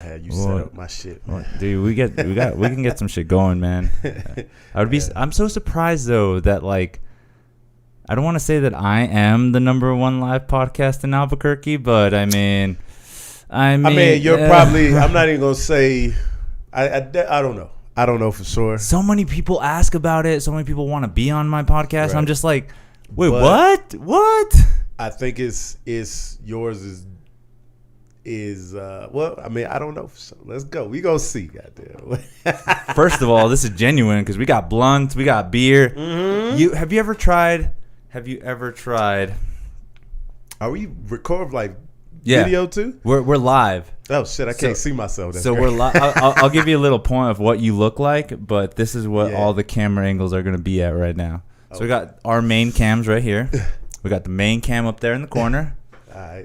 Had you set up my shit, man. Dude, we can get some shit going, man. I'm so surprised though that like I don't want to say that I am the number one live podcast in Albuquerque, but I mean you're probably. I'm not even gonna say. I don't know. I don't know for sure. So many people ask about it. So many people want to be on my podcast. Right. I'm just like, wait, but what? I think it's yours is well, I mean, I don't know. So let's go. We gonna see. Goddamn. First of all, this is genuine because we got blunts, we got beer. Mm-hmm. Have you ever tried? Are we record like video too? We're live. Oh shit! I can't see myself. That's we're live. I'll give you a little point of what you look like, but this is what all the camera angles are gonna be at right now. So we got our main cams right here. We got the main cam up there in the corner.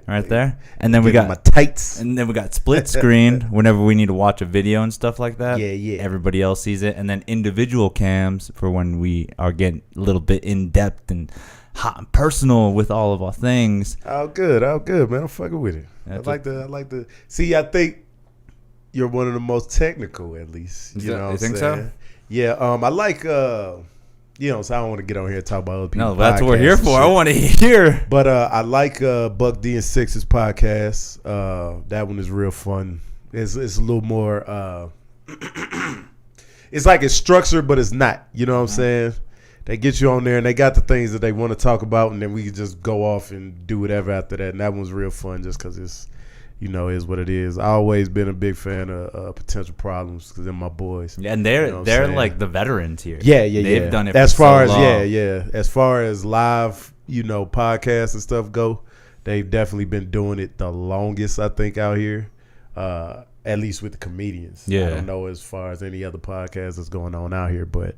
Right there, and then we got my tights, and then we got split screen whenever we need to watch a video and stuff like that. Yeah. Everybody else sees it, and then individual cams for when we are getting a little bit in depth and hot and personal with all of our things. Oh, good, man. I'm fucking with it. I like the. See, I think you're one of the most technical, at least. You know, you think so? Yeah. I like. So I don't want to get on here and talk about other people. No, that's what we're here for. I want to hear. But I like Buck D and Six's podcast. That one is real fun. It's a little more. It's like it's structured, but it's not. You know what I'm saying? They get you on there and they got the things that they want to talk about, and then we can just go off and do whatever after that. And that one's real fun just because it's, is what it is. I always been a big fan of Potential Problems because they're my boys. Yeah, and they're like the veterans here. Yeah. They've done it as far as long. As far as live, podcasts and stuff go, they've definitely been doing it the longest, I think, out here. At least with the comedians. Yeah. I don't know as far as any other podcast that's going on out here, but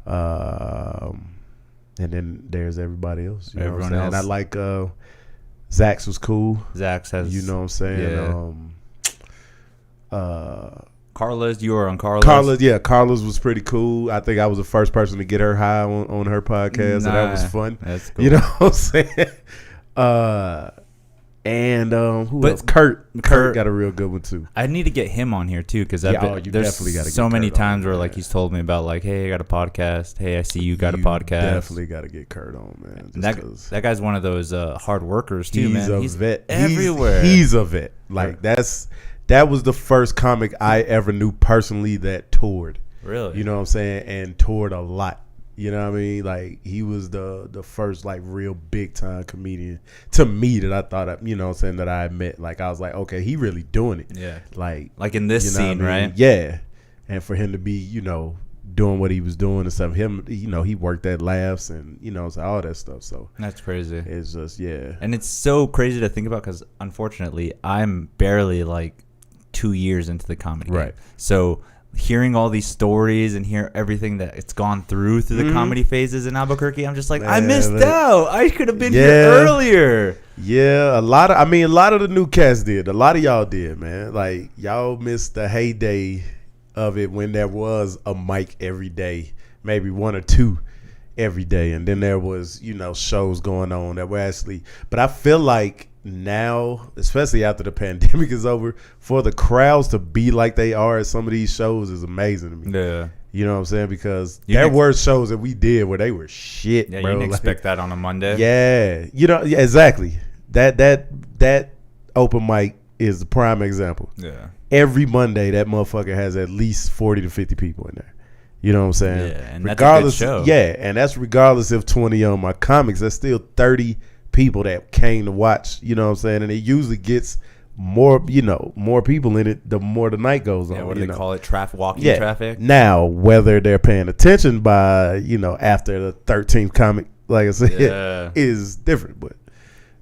and then there's everybody else. Everyone else. And I like Zach's was cool. Zach's has, you know what I'm saying? Yeah. Carla's, you were on Carla's. Carla's was pretty cool. I think I was the first person to get her high on her podcast, so that was fun. That's cool. You know what I'm saying? And who else? Kurt got a real good one too. I need to get him on here too because there's definitely gotta so get many Kurt times on, where like he's told me about like, hey, I got a podcast. Hey, I see you got a podcast. Definitely got to get Kurt on, man. That guy's one of those hard workers too, man. He's a vet. Everywhere. He's a vet. Like that was the first comic I ever knew personally that toured. Really? You know what I'm saying? And toured a lot. You know what I mean? Like he was the first like real big time comedian to me that I thought that I had met. Like I was like, okay, he really doing it. Yeah. Like in this scene, right? Yeah. And for him to be, doing what he was doing and stuff, he worked at Laughs and so all that stuff. So that's crazy. It's just and it's so crazy to think about because unfortunately I'm barely like 2 years into the comedy game. Right. So hearing all these stories and hear everything that it's gone through the comedy phases in Albuquerque, I'm just like, man, I missed out. I could have been here earlier. Yeah, a lot of the new cats did. A lot of y'all did, man. Like y'all missed the heyday of it when there was a mic every day, maybe one or two every day, and then there was shows going on that were actually. But I feel like now, especially after the pandemic is over, for the crowds to be like they are at some of these shows is amazing to me. Yeah. You know what I'm saying? Because there were shows that we did where they were shit, yeah, bro. You didn't expect that on a Monday. Yeah. Yeah, exactly. That open mic is the prime example. Yeah. Every Monday, that motherfucker has at least 40 to 50 people in there. You know what I'm saying? Yeah, and regardless, that's a good show. Yeah, and that's regardless if 20 on my comics. That's still 30 people that came to watch, you know what I'm saying? And it usually gets more people in it the more the night goes on. Yeah, what do they call it? Walking traffic? Now, whether they're paying attention by, after the 13th comic, like I said, is different. But,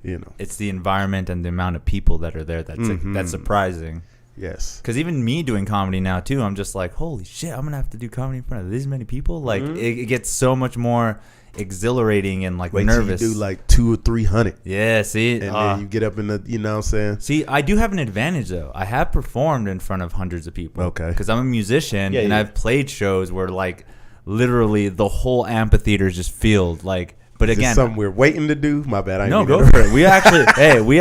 it's the environment and the amount of people that are there that's surprising. Yes. Because even me doing comedy now, too, I'm just like, holy shit, I'm going to have to do comedy in front of this many people? Like, it gets so much more exhilarating and like nervous. Till you do like 200 or 300. Yeah, see, and then you get up in the, you know what I'm saying. See, I do have an advantage though. I have performed in front of hundreds of people. Okay, because I'm a musician and I've played shows where like literally the whole amphitheater is just filled. Like But Is again, this something we're waiting to do? My bad. No, go for it. We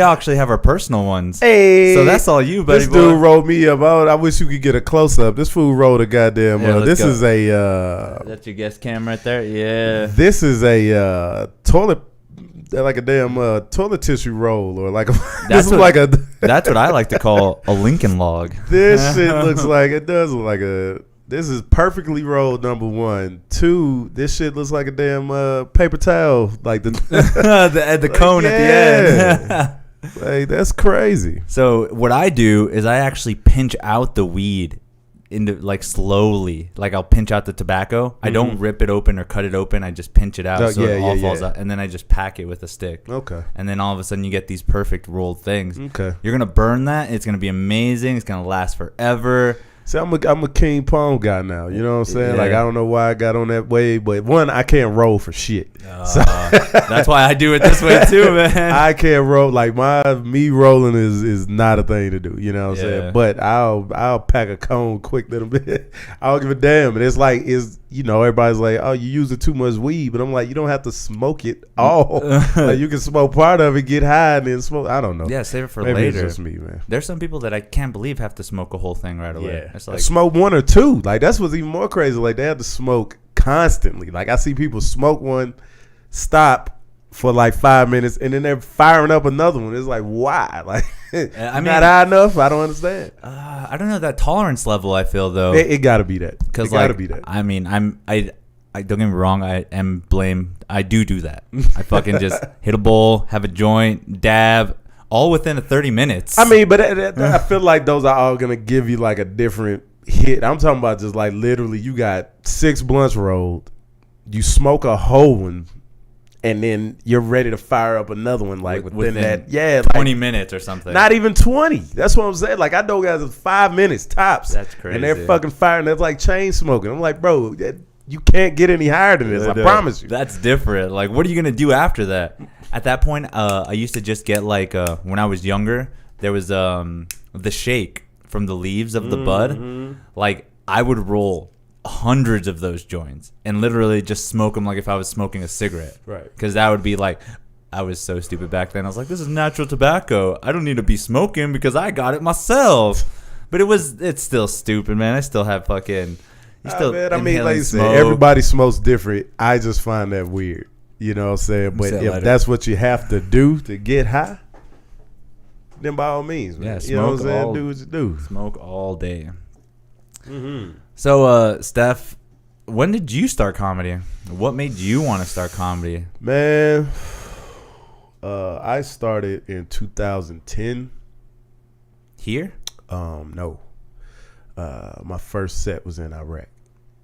actually have our personal ones. Hey, so that's all you, buddy. This dude rolled me up. I wish you could get a close up. This fool rolled a goddamn. This go. Is a. That's your guest cam right there. Yeah. This is a toilet. Like a damn toilet tissue roll, or like that's what I like to call a Lincoln log. This shit looks like it does look like a. This is perfectly rolled. Number 1, 2. This shit looks like a damn paper towel, like the the cone at the end. Like that's crazy. So what I do is I actually pinch out the weed into like slowly. Like I'll pinch out the tobacco. Mm-hmm. I don't rip it open or cut it open. I just pinch it out it all falls out, and then I just pack it with a stick. Okay. And then all of a sudden you get these perfect rolled things. Okay. You're gonna burn that. It's gonna be amazing. It's gonna last forever. See, I'm a King Pong guy now. You know what I'm saying? Yeah. Like, I don't know why I got on that way, but one, I can't roll for shit. That's why I do it this way too, man. I can't roll. Like, me rolling is not a thing to do. You know what I'm saying? But I'll pack a cone quick little bit. I don't give a damn. And it's like, everybody's like, oh, you using too much weed. But I'm like, you don't have to smoke it all. Like, you can smoke part of it, get high, and then smoke. I don't know. Yeah, save it for Maybe later. It's just me, man. There's some people that I can't believe have to smoke a whole thing right away. Yeah. It's like, smoke 1 or 2. Like, that's what's even more crazy. Like, they have to smoke constantly. Like, I see people smoke one, stop for like 5 minutes, and then they're firing up another one. It's like, why? Like, not high enough? I don't understand. I don't know that tolerance level. I feel though it got to be that. It got to be that. I mean, I don't get me wrong. I am blamed. I do that. I fucking just hit a bowl, have a joint, dab. All within 30 minutes. I mean, but I feel like those are all gonna give you like a different hit. I'm talking about just like literally, you got 6 blunts rolled, you smoke a whole one, and then you're ready to fire up another one. Like within that, 20 minutes or something. Not even 20. That's what I'm saying. Like I know guys, 5 minutes tops. That's crazy. And they're fucking firing. That's like chain smoking. I'm like, bro, you can't get any higher than this. I promise you. That's different. Like, what are you gonna do after that? At that point, I used to just get like when I was younger, there was the shake from the leaves of the bud. Like I would roll hundreds of those joints and literally just smoke them like if I was smoking a cigarette. Right. Because that would be like, I was so stupid back then. I was like, this is natural tobacco. I don't need to be smoking because I got it myself. But it's still stupid, man. I still have fucking. I mean, like you said, everybody smokes different. I just find that weird. You know what I'm saying? But if that's what you have to do to get high, then by all means, man. Yeah, you know what I'm saying? Do what you do. Smoke all day. Mm-hmm. So, Steph, when did you start comedy? What made you want to start comedy? Man, I started in 2010. Here? No. My first set was in Iraq.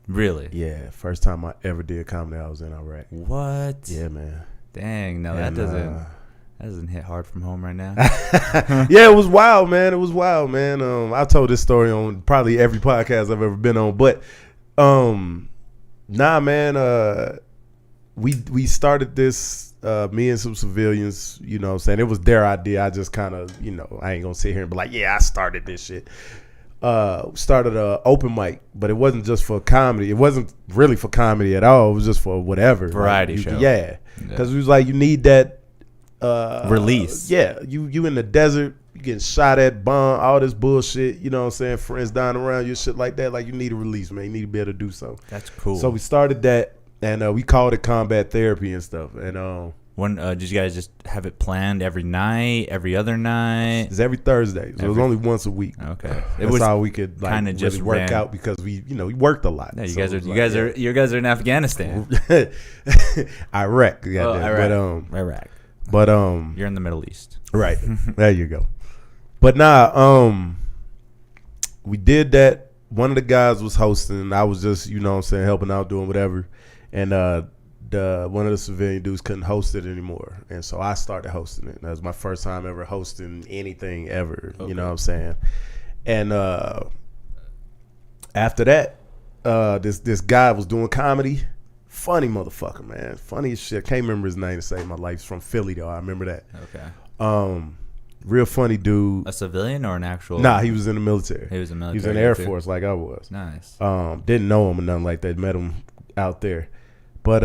Really? Yeah, first time I ever did comedy, I was in Iraq. What? Yeah, man. Dang, no, that doesn't hit hard from home right now. Yeah, it was wild, man. I told this story on probably every podcast I've ever been on, but nah, man. We started this. Me and some civilians, you know what I'm saying? It was their idea. I just kind of, I ain't gonna sit here and be like, yeah, I started this shit. Started a open mic, but it wasn't just for comedy. It wasn't really for comedy at all. It was just for whatever variety show. Yeah, because it was like you need that release. Yeah, you in the desert, you getting shot at, bomb, all this bullshit. You know what I'm saying? Friends dying around you, shit like that. Like you need a release, man. You need to be able to do something. That's cool. So we started that, and we called it combat therapy and stuff. And when did you guys just have it planned every night, every other night? It's every Thursday. So it was only once a week. Okay, that's how we could like kind of really work out because we worked a lot. Yeah, you guys are in Afghanistan, Iraq. Iraq. But you're in the Middle East, right? There you go. But we did that. One of the guys was hosting. I was just helping out, doing whatever, and one of the civilian dudes couldn't host it anymore, and so I started hosting it. That was my first time ever hosting anything ever. Okay. You know what I'm saying? And after that, this guy was doing comedy. Funny motherfucker, man. Funny as shit. Can't remember his name to save my life. He's from Philly though. I remember that. Okay. Real funny dude. A civilian or an actual? Nah, he was in the military. He was in the military. He was in the Air Force like I was. Nice. Didn't know him or nothing like that. Met him out there. But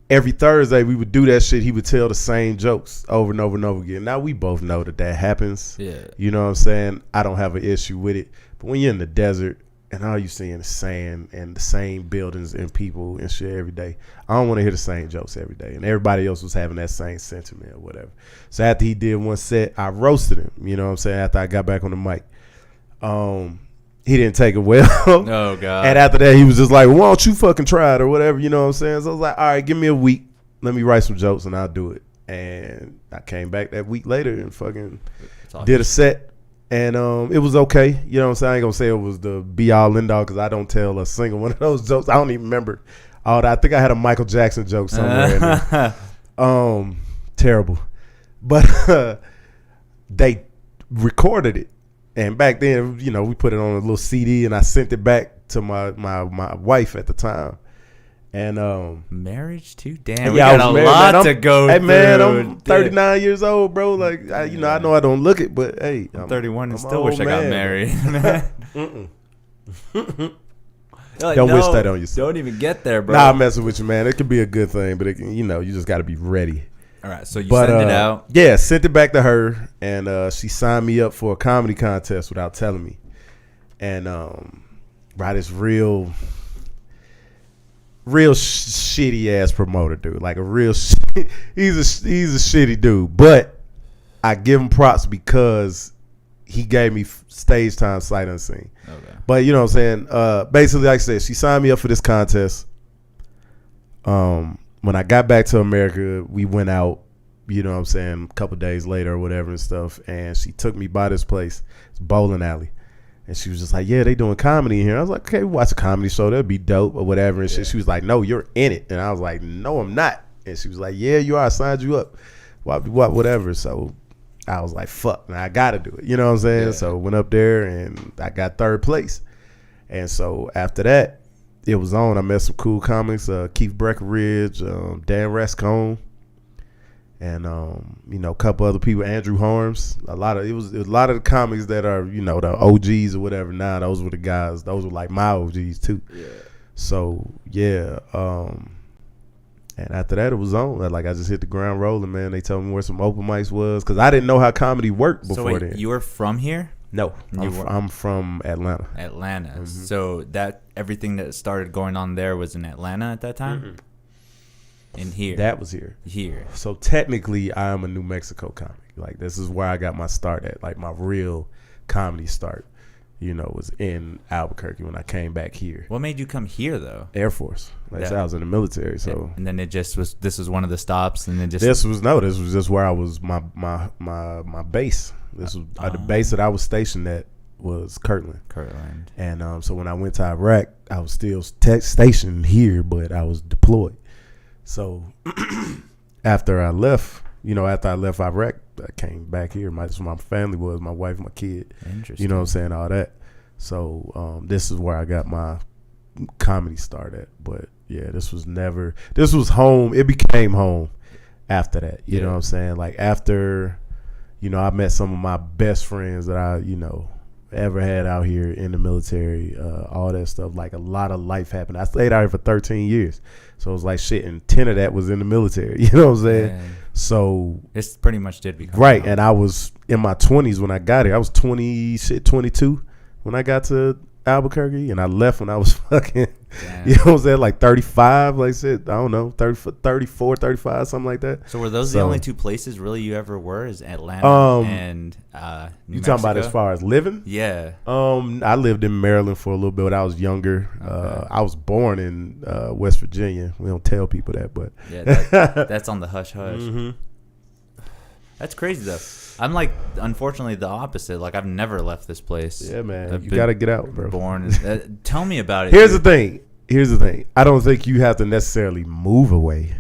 every Thursday we would do that shit. He would tell the same jokes over and over and over again. Now we both know that happens. Yeah. You know what I'm saying? I don't have an issue with it. But when you're in the desert and all you seeing is sand and the same buildings and people and shit every day, I don't want to hear the same jokes every day. And everybody else was having that same sentiment or whatever. So after he did one set, I roasted him. You know what I'm saying? After I got back on the mic. He didn't take it well. Oh, God. And after that, he was just like, why don't you fucking try it or whatever, you know what I'm saying? So I was like, all right, give me a week. Let me write some jokes and I'll do it. And I came back that week later and fucking did a set. And it was okay. You know what I'm saying? I ain't going to say it was the be-all, end-all because I don't tell a single one of those jokes. I don't even remember all that. I think I had a Michael Jackson joke somewhere in there. Terrible. But they recorded it. And back then, you know, we put it on a little CD and I sent it back to my wife at the time. And marriage too? Damn, we got a married, lot man. to go hey, through. Man, I'm 39 years old, bro. Like, I know I don't look it, but hey. I'm 31 and I'm still wish I got married. Like, don't wish that on yourself. Don't even get there, bro. Nah, I'm messing with you, man. It could be a good thing, but it can, you just got to be ready. All right, so you send it out. Yeah, sent it back to her, and she signed me up for a comedy contest without telling me. And by this real shitty ass promoter dude, like a real he's a shitty dude, but I give him props because he gave me stage time sight unseen. Okay. But you know what I'm saying? Basically, like I said, she signed me up for this contest. When I got back to America, we went out, you know what I'm saying, a couple days later or whatever and stuff, and she took me by this place. It's a bowling alley. And she was just like, yeah, they doing comedy in here. I was like, okay, watch a comedy show. That'd be dope or whatever. And she was like, no, you're in it. And I was like, no, I'm not. And she was like, yeah, you are. I signed you up. Whatever. So I was like, fuck, man, I got to do it. You know what I'm saying? Yeah. So went up there and I got third place. And so after that, it was on. I met some cool comics, Keith Breckenridge, Dan Rascone, and a couple other people, Andrew Harms. A lot of the comics that are, the OGs or whatever. Now those were the guys. Those were like my OGs too. Yeah. So yeah. And after that, it was on. Like I just hit the ground rolling, man. They told me where some open mics was because I didn't know how comedy worked before then. You were from here? No, I'm from Atlanta. Atlanta. Mm-hmm. So that everything that started going on there was in Atlanta at that time? Mm-hmm. In here? That was here. Here. So technically, I am a New Mexico comic. Like this is where I got my start at. Like my real comedy start, was in Albuquerque when I came back here. What made you come here though? Air Force. Like I was in the military. So and then this was one of the stops, and then this was just where I was my base. This was the base that I was stationed at was Kirtland. And so when I went to Iraq, I was still stationed here, but I was deployed. So after I left Iraq, I came back here. That's where my family was, my wife, my kid. Interesting. You know what I'm saying? All that. So this is where I got my comedy start at. But yeah, this was home. It became home after that. You know what I'm saying? Like after, I met some of my best friends that I, ever had out here in the military, all that stuff. Like a lot of life happened. I stayed out here for 13 years. So it was like shit, and 10 of that was in the military. You know what I'm saying? Man. So this pretty much did become right. Home. And I was in my 20s when I got here. I was 22 when I got to Albuquerque, and I left when I was fucking, you know what I'm saying, like 35, like I said, I don't know, 34, 35, something like that. So were those the only two places really you ever were, is Atlanta and New Mexico? You talking about as far as living? Yeah. I lived in Maryland for a little bit when I was younger. Okay. I was born in West Virginia. We don't tell people that, but. Yeah, that's on the hush-hush. Mm-hmm. That's crazy, though. I'm like, unfortunately, the opposite. Like, I've never left this place. Yeah, man. You got to get out, bro. Tell me about it. Here's the thing. I don't think you have to necessarily move away,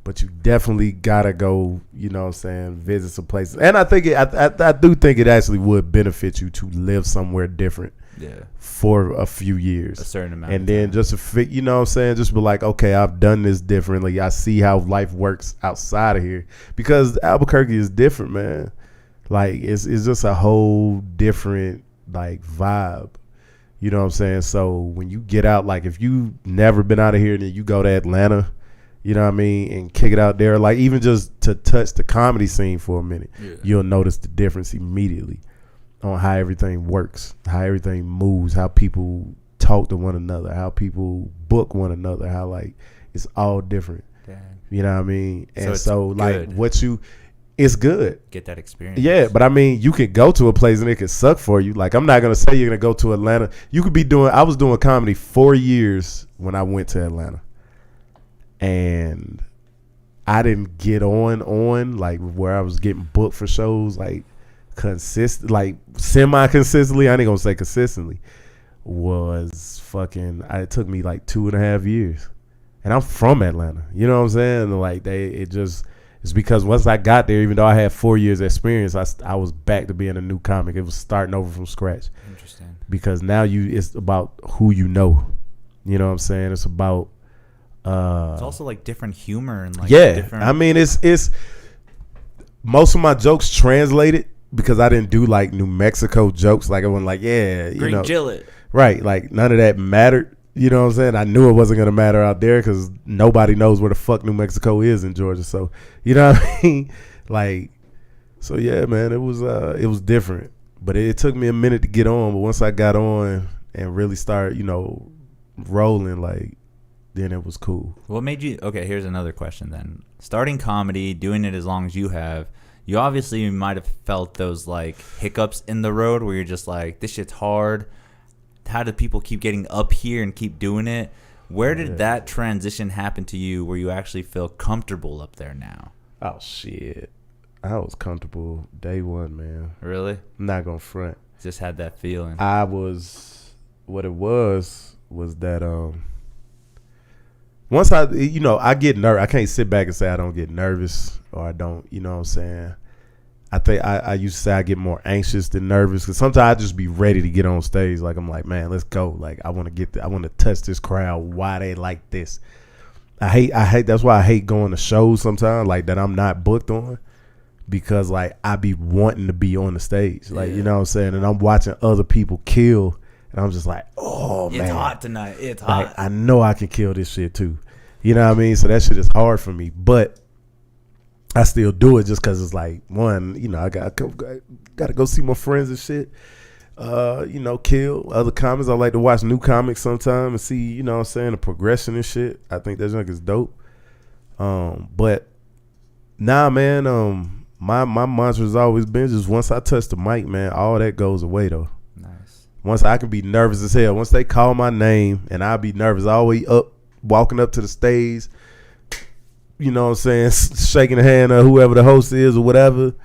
but you definitely got to go, you know what I'm saying, visit some places. And I think I do think it actually would benefit you to live somewhere different. Yeah. For a few years. A certain amount. And then just you know what I'm saying, just be like, okay, I've done this differently. I see how life works outside of here. Because Albuquerque is different, man. Like it's just a whole different like vibe. You know what I'm saying? So when you get out, like if you never been out of here and then you go to Atlanta you know what I mean, and kick it out there. Like even just to touch the comedy scene for a minute, you'll notice the difference immediately on how everything works, how everything moves, how people talk to one another, how people book one another, how like it's all different. Dang. You know what I mean? And so like it's good. Get that experience. Yeah, but I mean, you could go to a place and it could suck for you. Like I'm not gonna say you're gonna go to Atlanta. You could be doing. I was doing comedy 4 years when I went to Atlanta, and I didn't get on like where I was getting booked for shows like semi consistently. I ain't gonna say consistently. Was fucking. It took me like 2.5 years, and I'm from Atlanta. You know what I'm saying? Like it's because once I got there, even though I had 4 years experience, I was back to being a new comic. It was starting over from scratch. Interesting. Because now it's about who you know. You know what I'm saying? It's about it's also like different humor and like different. I mean, it's most of my jokes translated because I didn't do like New Mexico jokes. Like I wasn't like Green Gillet. Right, like none of that mattered. You know what I'm saying? I knew it wasn't going to matter out there because nobody knows where the fuck New Mexico is in Georgia. So, you know what I mean? Like, so yeah, man, it was different. But it took me a minute to get on. But once I got on and really started, rolling, like, then it was cool. What made you, okay, here's another question then. Starting comedy, doing it as long as you have, you obviously might have felt those, like, hiccups in the road where you're just like, this shit's hard. How did people keep getting up here and keep doing it? Where did that transition happen to you where you actually feel comfortable up there now? Oh, shit. I was comfortable day one, man. Really? I'm not going to front. Just had that feeling. What it was that, once I get nervous. I can't sit back and say I don't get nervous or I don't, you know what I'm saying? I think I used to say I get more anxious than nervous because sometimes I just be ready to get on stage. Like I'm like, man, let's go. Like I want to touch this crowd. Why they like this? I hate. That's why I hate going to shows sometimes like that I'm not booked on because like I be wanting to be on the stage. Like you know what I'm saying, and I'm watching other people kill, and I'm just like, oh man, it's hot tonight. It's hot. Like, I know I can kill this shit too. You know what I mean? So that shit is hard for me, but I still do it just because it's like, one, I got to go see my friends and shit, kill other comics. I like to watch new comics sometimes and see, you know what I'm saying, the progression and shit. I think that junk is dope. But nah, man, my mantra has always been just once I touch the mic, man, all that goes away though. Nice. Once I can be nervous as hell. Once they call my name and I'll be nervous all the way up, walking up to the stage, you know what I'm saying, shaking the hand of whoever the host is or whatever.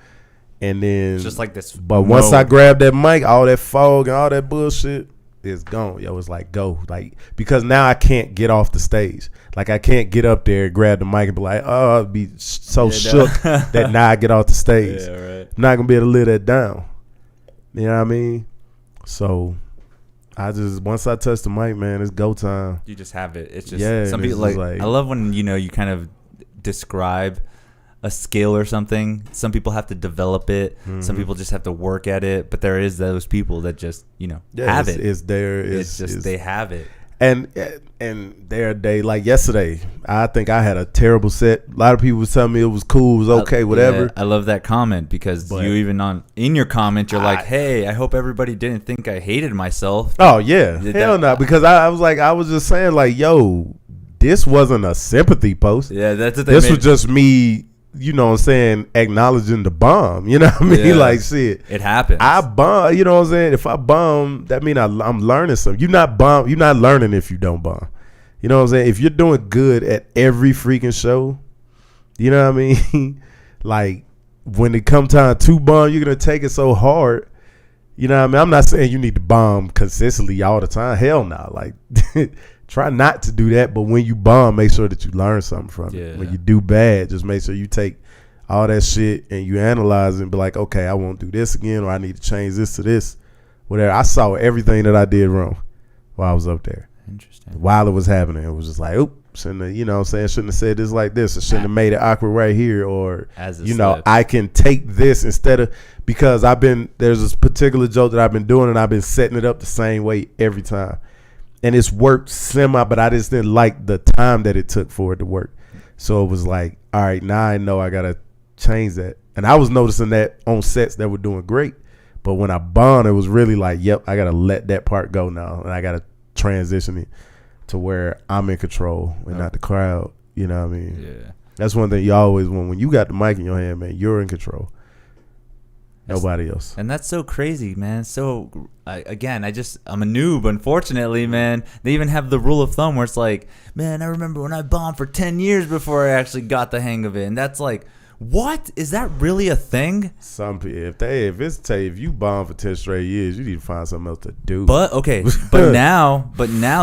And then, it's just like this. But once I grab that mic, all that fog and all that bullshit is gone. Yo, it's like go. Like, because now I can't get off the stage. Like, I can't get up there and grab the mic and be like, oh, I'd be so shook that now I get off the stage. Yeah, right. I'm not going to be able to live that down. You know what I mean? So, once I touch the mic, man, it's go time. You just have it. It's just, some people like, I love when, you kind of describe a skill or something. Some people have to develop it. Mm-hmm. Some people just have to work at it. But there is those people that just have it. It's there. It's just they have it. And they like yesterday. I think I had a terrible set. A lot of people was telling me it was cool, it was okay, whatever. Yeah, I love that comment because you even in your comment you're like, hey, I hope everybody didn't think I hated myself. Oh yeah, hell no. Because I was just saying like, yo, this wasn't a sympathy post. Yeah, that's what this was just me, you know what I'm saying, acknowledging the bomb. You know what I mean? Yeah. Like shit. It happens. I bomb, you know what I'm saying? If I bomb, that means I'm learning something. You're not learning if you don't bomb. You know what I'm saying? If you're doing good at every freaking show, you know what I mean? Like when it come time to bomb, you're gonna take it so hard. You know what I mean? I'm not saying you need to bomb consistently all the time. Hell no. Like try not to do that, but when you bomb, make sure that you learn something from it. When you do bad, just make sure you take all that shit and you analyze it and be like, okay, I won't do this again, or I need to change this to this, whatever. I saw everything that I did wrong while I was up there. Interesting. While it was happening, it was just like, oop, shouldn't have, you know what I'm saying, shouldn't have said this like this, or shouldn't have made it awkward right here, or, I can take this instead of, because there's this particular joke that I've been doing and I've been setting it up the same way every time. And it's worked but I just didn't like the time that it took for it to work. So it was like, all right, now I know I gotta change that. And I was noticing that on sets that were doing great, but when I bombed, it was really like, yep, I gotta let that part go now, and I gotta transition it to where I'm in control and not the crowd. You know what I mean? Yeah. That's one thing you always want when you got the mic in your hand, man. You're in control. Nobody else. And that's so crazy, man. So I'm a noob, unfortunately, man. They even have the rule of thumb where it's like, man, I remember when I bombed for 10 years before I actually got the hang of it. And that's like, what? Is that really a thing? Some people, if you bomb for 10 straight years, you need to find something else to do. But now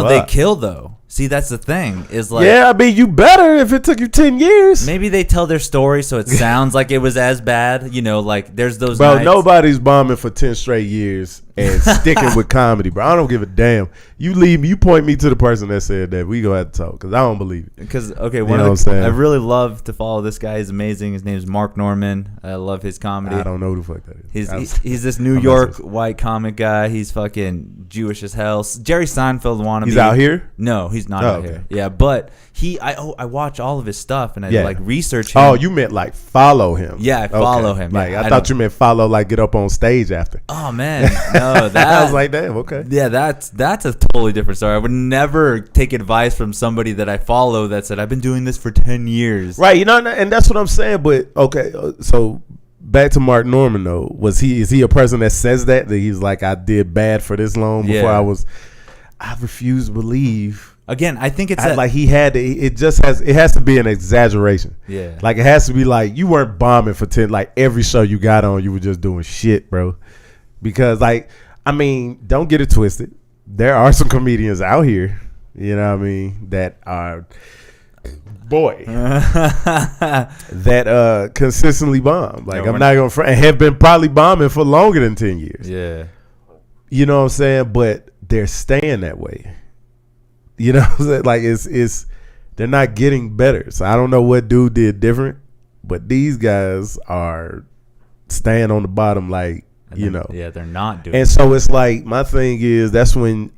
they kill though. See, that's the thing. Is like, yeah, I mean, you better if it took you 10 years. Maybe they tell their story so it sounds like it was as bad. You know, like there's those. Bro, nights. Nobody's bombing for 10 straight years and sticking with comedy, bro. I don't give a damn. You leave me, you point me to the person that said that. We gonna have to talk because I don't believe it. Because I really love to follow this guy. He's amazing. His name is Mark Norman. I love his comedy. I don't know who the fuck that is. He's this New York white comic guy. He's fucking Jewish as hell. Jerry Seinfeld wannabe. He's out here? No, he's not out here. Yeah, but I watch all of his stuff and I like research him. Oh, you meant like follow him? Yeah, I follow him. Like yeah, I thought you meant follow, like get up on stage after. Oh man, no, that I was like, damn, okay. Yeah, that's a totally different story. I would never take advice from somebody that I follow that said I've been doing this for 10 years. Right, you know, and that's what I'm saying. But okay, so back to Mark Norman though, is he a person that says that he's like, I did bad for this long before I refuse to believe. Again, I think it's like he had to. It has to be an exaggeration. Yeah, like it has to be like you weren't bombing for 10. Like every show you got on, you were just doing shit, bro. Because like, I mean, don't get it twisted. There are some comedians out here, you know what I mean, that are that consistently bomb. Like I'm not gonna have been probably bombing for longer than 10 years. Yeah, you know what I'm saying, but they're staying that way. You know what I'm saying? Like it's they're not getting better. So I don't know what dude did different, but these guys are staying on the bottom like, you know. Yeah, they're not doing And so it's like my thing is that's when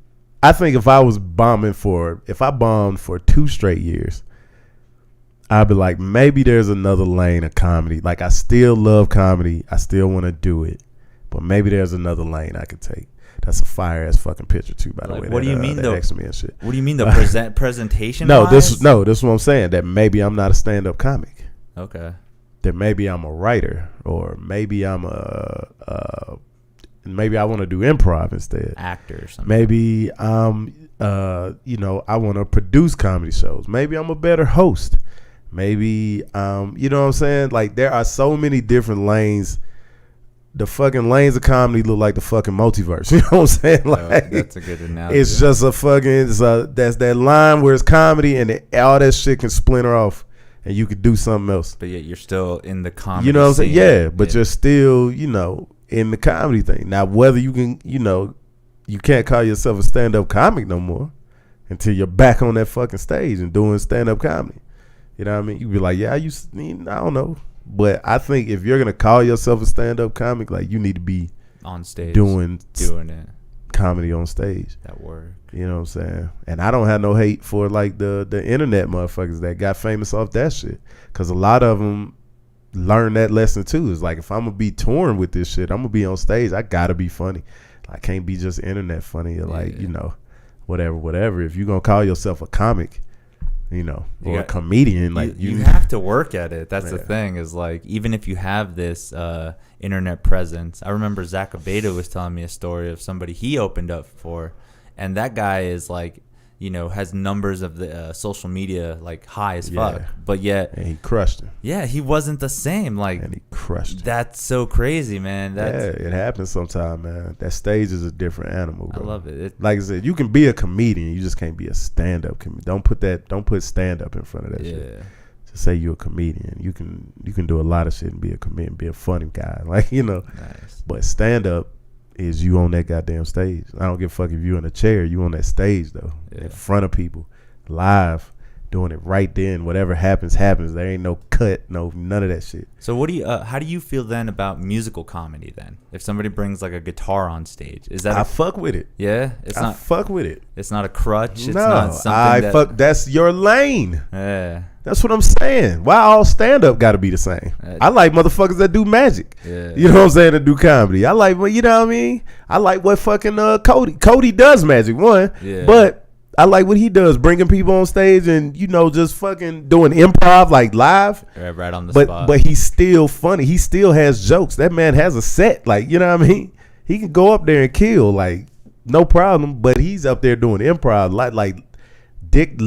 I think if I bombed for 2 straight years, I'd be like, maybe there's another lane of comedy. Like I still love comedy. I still want to do it. But maybe there's another lane I could take. That's a fire ass fucking picture too, by the way. What do you mean though? XMen shit. What do you mean the presentation? This is what I'm saying. That maybe I'm not a stand up comic. Okay. That maybe I'm a writer, or maybe I'm maybe I want to do improv instead. Actor or something. Maybe I want to produce comedy shows. Maybe I'm a better host. Maybe you know what I'm saying? Like there are so many different lanes. The fucking lanes of comedy look like the fucking multiverse. You know what I'm saying? Like that's a good analogy. It's just that's that line where it's comedy and all that shit can splinter off and you could do something else. But yet you're still in the comedy. You know what I'm saying? scene. Yeah, but you're still, in the comedy thing. Now whether you can, you can't call yourself a stand-up comic no more until you're back on that fucking stage and doing stand-up comedy. You know what I mean? You be like, I don't know. But I think if you're gonna call yourself a stand-up comic, like you need to be on stage doing it, comedy on stage. That work. You know what I'm saying? And I don't have no hate for like the internet motherfuckers that got famous off that shit, because a lot of them learn that lesson too. It's like if I'm gonna be touring with this shit, I'm gonna be on stage. I gotta be funny. I can't be just internet funny or like whatever. If you're gonna call yourself a comic, or a comedian, like you have to work at it. That's the thing, is like, even if you have this internet presence. I remember Zach Abeda was telling me a story of somebody he opened up for, and that guy is like, has numbers of the social media like high as fuck, but yet and he crushed him. Yeah, he wasn't the same. Like, and he crushed him. That's so crazy, man. It happens sometimes, man. That stage is a different animal, bro. I love it. Like I said, you can be a comedian, you just can't be a stand-up comedian. Don't put stand-up in front of that shit. Just say you're a comedian. You can do a lot of shit and be a comedian, be a funny guy, like Nice. But stand-up is you on that goddamn stage. I don't give a fuck if you in a chair. You on that stage though, in front of people, live, doing it right then. Whatever happens. There ain't no cut, none of that shit. So how do you feel then about musical comedy then? If somebody brings like a guitar on stage, is that I fuck with it. Yeah, fuck with it. It's not a crutch. It's not something that's your lane. Yeah. That's what I'm saying. Why all stand-up got to be the same? I like motherfuckers that do magic. Yeah. You know what I'm saying? That do comedy. I like, you know what I mean? I like what fucking Cody does magic, one. Yeah. But I like what he does, bringing people on stage and, you know, just fucking doing improv, like live. Right on the spot. But he's still funny. He still has jokes. That man has a set. Like, you know what I mean? He can go up there and kill, like, no problem. But he's up there doing improv. Like Dick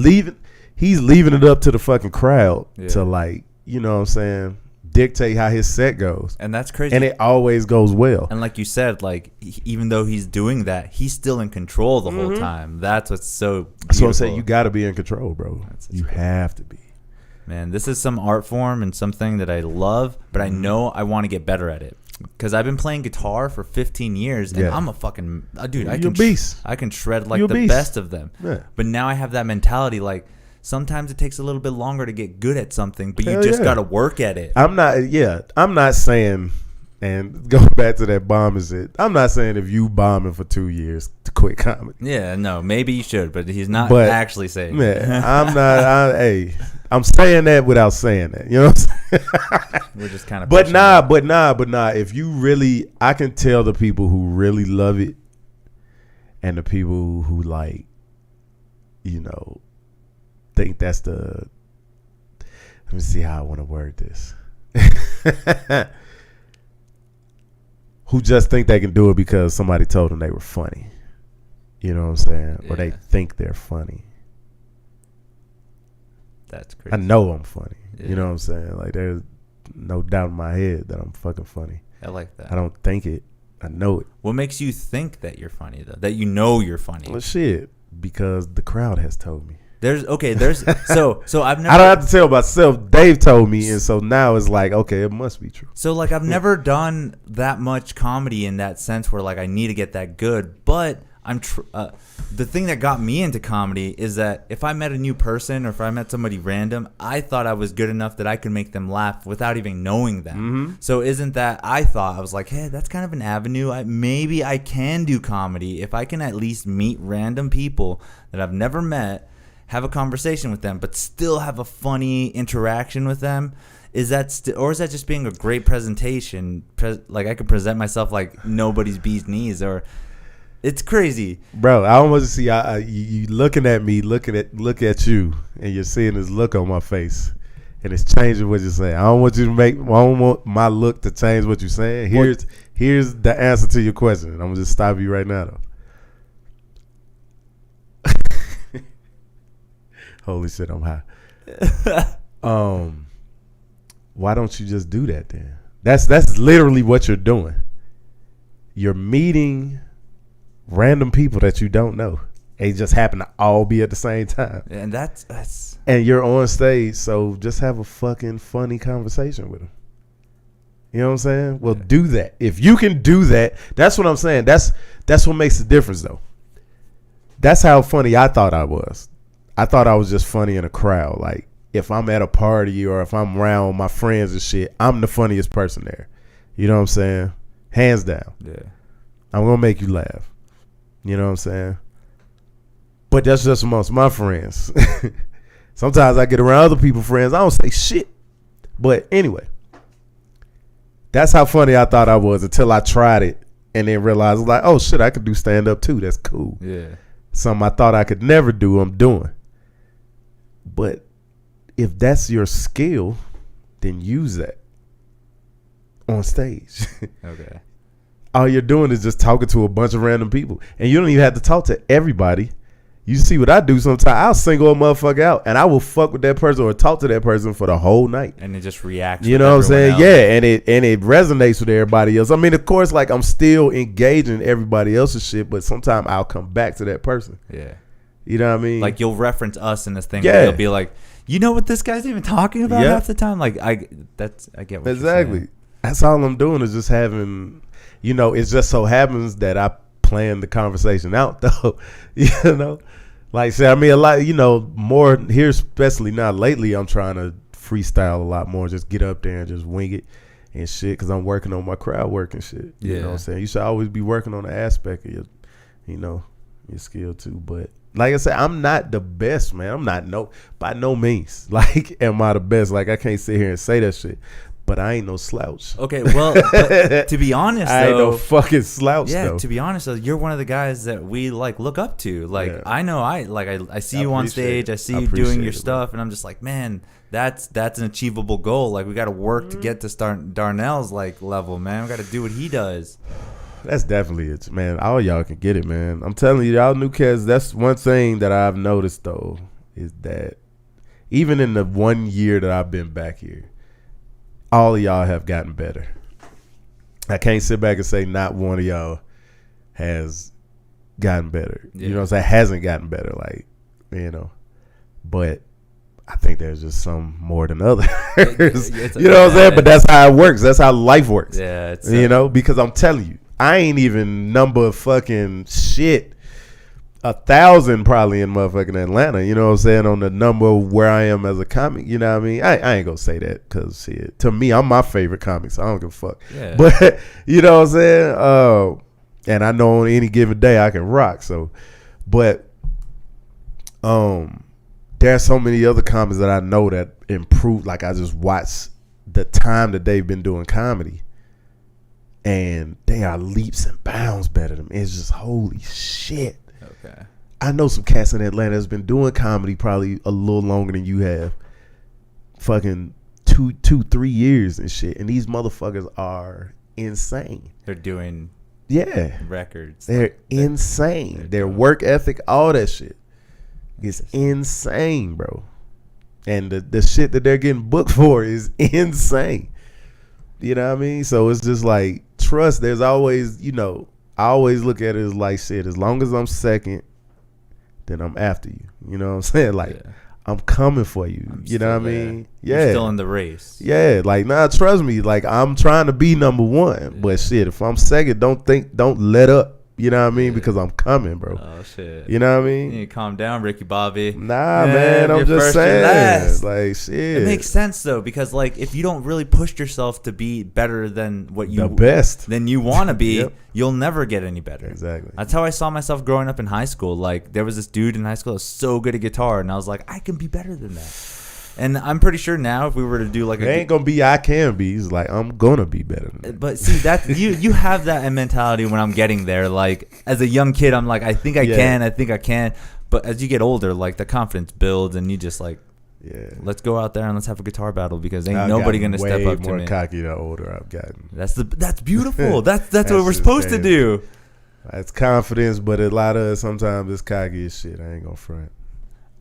he's leaving it up to the fucking crowd to, like, you know what I'm saying, dictate how his set goes. And that's crazy. And it always goes well. And like you said, like, even though he's doing that, he's still in control the whole time. That's what's so beautiful. So I'm saying, you got to be in control, bro. You have to be. Man, this is some art form and something that I love, but I know I want to get better at it. Because I've been playing guitar for 15 years, and I'm a fucking dude. I can shred like the best of them. Yeah. But now I have that mentality, like, sometimes it takes a little bit longer to get good at something, but you just got to work at it. I'm not saying, and go back to that bombing shit, I'm not saying if you bombing for 2 years to quit comedy. Yeah, no, maybe you should, but he's not actually saying that. I'm saying that without saying that. You know what I'm saying? We're just kind of But nah. If you really, I can tell the people who really love it and the people who, like, you know, think that's let me see how I want to word this. Who just think they can do it because somebody told them they were funny. You know what I'm saying? Yeah. Or they think they're funny. That's crazy. I know I'm funny. Yeah. You know what I'm saying? Like, there's no doubt in my head that I'm fucking funny. I like that. I don't think it. I know it. What makes you think that you're funny, though? That you know you're funny? Well, shit, because the crowd has told me. So I've never. I don't have to tell myself. Dave told me, and so now it's like, okay, it must be true. So, like, I've never done that much comedy in that sense where, like, I need to get that good. But the thing that got me into comedy is that if I met a new person or if I met somebody random, I thought I was good enough that I could make them laugh without even knowing them. Mm-hmm. So isn't that, I was like, hey, that's kind of an avenue. Maybe I can do comedy if I can at least meet random people that I've never met, have a conversation with them, but still have a funny interaction with them. Is that or is that just being a great presentation? Like, I could present myself like nobody's bee's knees, or it's crazy, bro. I almost see you looking at me, look at you, and you're seeing this look on my face, and it's changing what you're saying. I don't want my look to change what you're saying. Here's the answer to your question. I'm gonna just stop you right now, though. Holy shit, I'm high. Why don't you just do that then? That's literally what you're doing. You're meeting random people that you don't know. They just happen to all be at the same time. And that's and you're on stage, so just have a fucking funny conversation with them. You know what I'm saying? Well, do that. If you can do that, that's what I'm saying. That's what makes the difference, though. That's how funny I thought I was. I thought I was just funny in a crowd. Like, if I'm at a party or if I'm around my friends and shit, I'm the funniest person there. You know what I'm saying? Hands down. Yeah. I'm going to make you laugh. You know what I'm saying? But that's just amongst my friends. Sometimes I get around other people's friends. I don't say shit. But anyway, that's how funny I thought I was until I tried it and then realized, like, oh, shit, I could do stand-up too. That's cool. Yeah. Something I thought I could never do, I'm doing. But if that's your skill, then use that on stage. Okay. All you're doing is just talking to a bunch of random people. And you don't even have to talk to everybody. You see what I do sometimes. I'll single a motherfucker out and I will fuck with that person or talk to that person for the whole night. And it just reacts. You know what I'm saying? Else. Yeah, and it resonates with everybody else. I mean, of course, like, I'm still engaging everybody else's shit, but sometimes I'll come back to that person. Yeah. You know what I mean? Like, you'll reference us in this thing. Yeah. You'll be like, you know what this guy's even talking about half the time? Like, I get what you're saying. That's all I'm doing is just having, you know, it just so happens that I plan the conversation out, though. You know? Like I said, I mean, a lot, you know, more here, especially now lately, I'm trying to freestyle a lot more, just get up there and just wing it and shit, because I'm working on my crowd work and shit. You know what I'm saying? You should always be working on the aspect of your, you know, your skill too. But like I said, I'm not the best, man. I'm not by no means. Like, am I the best? Like, I can't sit here and say that shit. But I ain't no slouch. Okay, well, but to be honest, I ain't no fucking slouch. Yeah, though. To be honest, though, you're one of the guys that we like look up to. Like, yeah. I know, I see you on stage, I see you doing your stuff, and I'm just like, man, that's an achievable goal. Like, we got to work to get to Darnell's like level, man. We got to do what he does. That's definitely it, man. All y'all can get it, man. I'm telling you, y'all new cats. That's one thing that I've noticed though, is that even in the 1 year that I've been back here, all of y'all have gotten better. I can't sit back and say not one of y'all has gotten better. Yeah. You know what I'm saying? Hasn't gotten better, like, you know. But I think there's just some more than others. You know what I'm saying? But that's how it works. That's how life works. Yeah. You know, because I'm telling you, I ain't even number fucking shit 1,000 probably in motherfucking Atlanta, you know what I'm saying, on the number where I am as a comic, you know what I mean? I ain't gonna say that because shit, to me, I'm my favorite comic, so I don't give a fuck. Yeah. But, you know what I'm saying? And I know on any given day I can rock, so. But there's so many other comics that I know that improved. Like, I just watched the time that they've been doing comedy, and they are leaps and bounds better than me. It's just holy shit. Okay. I know some cats in Atlanta that's been doing comedy probably a little longer than you have. Fucking 3 years and shit. And these motherfuckers are insane. They're doing records. They're insane. Their work ethic, all that shit is insane, bro. And the shit that they're getting booked for is insane. You know what I mean? So it's just like, trust, there's always, you know, I always look at it as like, shit, as long as I'm second, then I'm after you. You know what I'm saying? Like, I'm coming for you. You know what I mean? Yeah. You're still in the race. Yeah. Like, nah, trust me. Like, I'm trying to be number one. Yeah. But shit, if I'm second, don't let up. You know what I mean? Because I'm coming, bro. Oh, shit. You know what I mean? You need to calm down, Ricky Bobby. Nah, man. I'm just saying. Like, shit. It makes sense, though, because, like, if you don't really push yourself to be better than what you... The best. Than you want to be, you'll never get any better. Exactly. That's how I saw myself growing up in high school. Like, there was this dude in high school that was so good at guitar, and I was like, I can be better than that. And I'm pretty sure now if we were to do like it ain't gonna be I can be. It's like I'm gonna be better than that. But see that you have that mentality when I'm getting there. Like as a young kid, I'm like I think I can. But as you get older, like the confidence builds, and you just like let's go out there and let's have a guitar battle because ain't nobody gonna step up to me. Way more cocky the older I've gotten. That's beautiful. that's what we're supposed to do. It's confidence, but a lot of it sometimes it's cocky as shit. I ain't gonna front.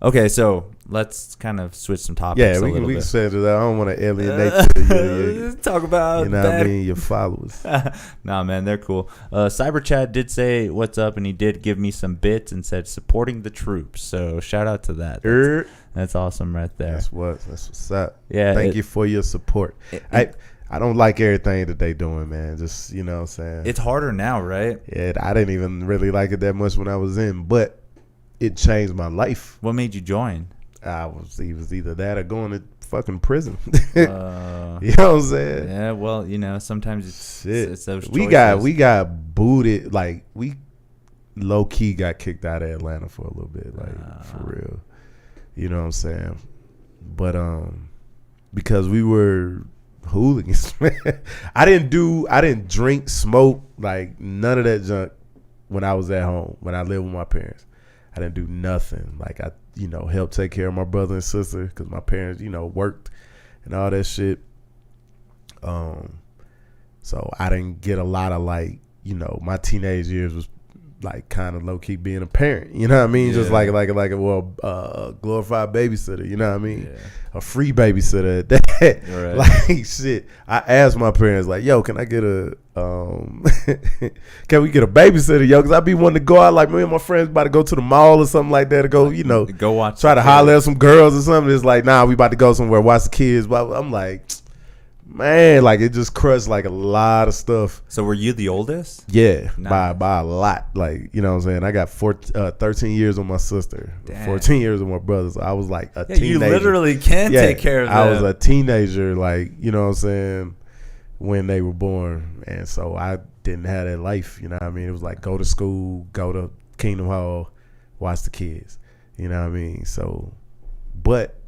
Okay, so let's kind of switch some topics. Yeah, we can say that. I don't want to alienate you. Talk about you know what I mean, your followers. Nah, man, they're cool. Cyber Chat did say what's up, and he did give me some bits and said supporting the troops. So shout out to that. That's awesome right there. That's what's up. Yeah, thank you for your support. I don't like everything that they doing, man. Just you know what I'm saying. It's harder now, right? Yeah, I didn't even really like it that much when I was in, but it changed my life. What made you join? It was either that or going to fucking prison. You know what I'm saying? Yeah, well, you know, sometimes it's those choices. We got booted, like we low key got kicked out of Atlanta for a little bit, like for real. You know what I'm saying? But because we were hooligans, I didn't drink, smoke, like none of that junk when I was at home, when I lived with my parents. I didn't do nothing. Like I, you know, helped take care of my brother and sister because my parents, you know, worked and all that shit. So I didn't get a lot of like, you know, my teenage years was like kind of low key being a parent. You know what I mean? Yeah. Just like a glorified babysitter. You know what I mean? Yeah. A free babysitter at that. Right. Like shit. I asked my parents like, "Yo, can I get a can we get a babysitter, yo? Because I be wanting to go out like me and my friends about to go to the mall or something like that to go, you know, go watch, try to holler at some girls or something. It's like, nah, we about to go somewhere, watch the kids. But I'm like, man, like it just crushed like a lot of stuff. So were you the oldest? Yeah, nice. by a lot. Like, you know what I'm saying? I got 13 years with my sister, 14 years with my brother. So I was like a teenager. You literally can take care of them. I was a teenager, like, you know what I'm saying, when they were born. And so I didn't have that life, you know what I mean? It was like go to school, go to Kingdom Hall, watch the kids. You know what I mean? So, but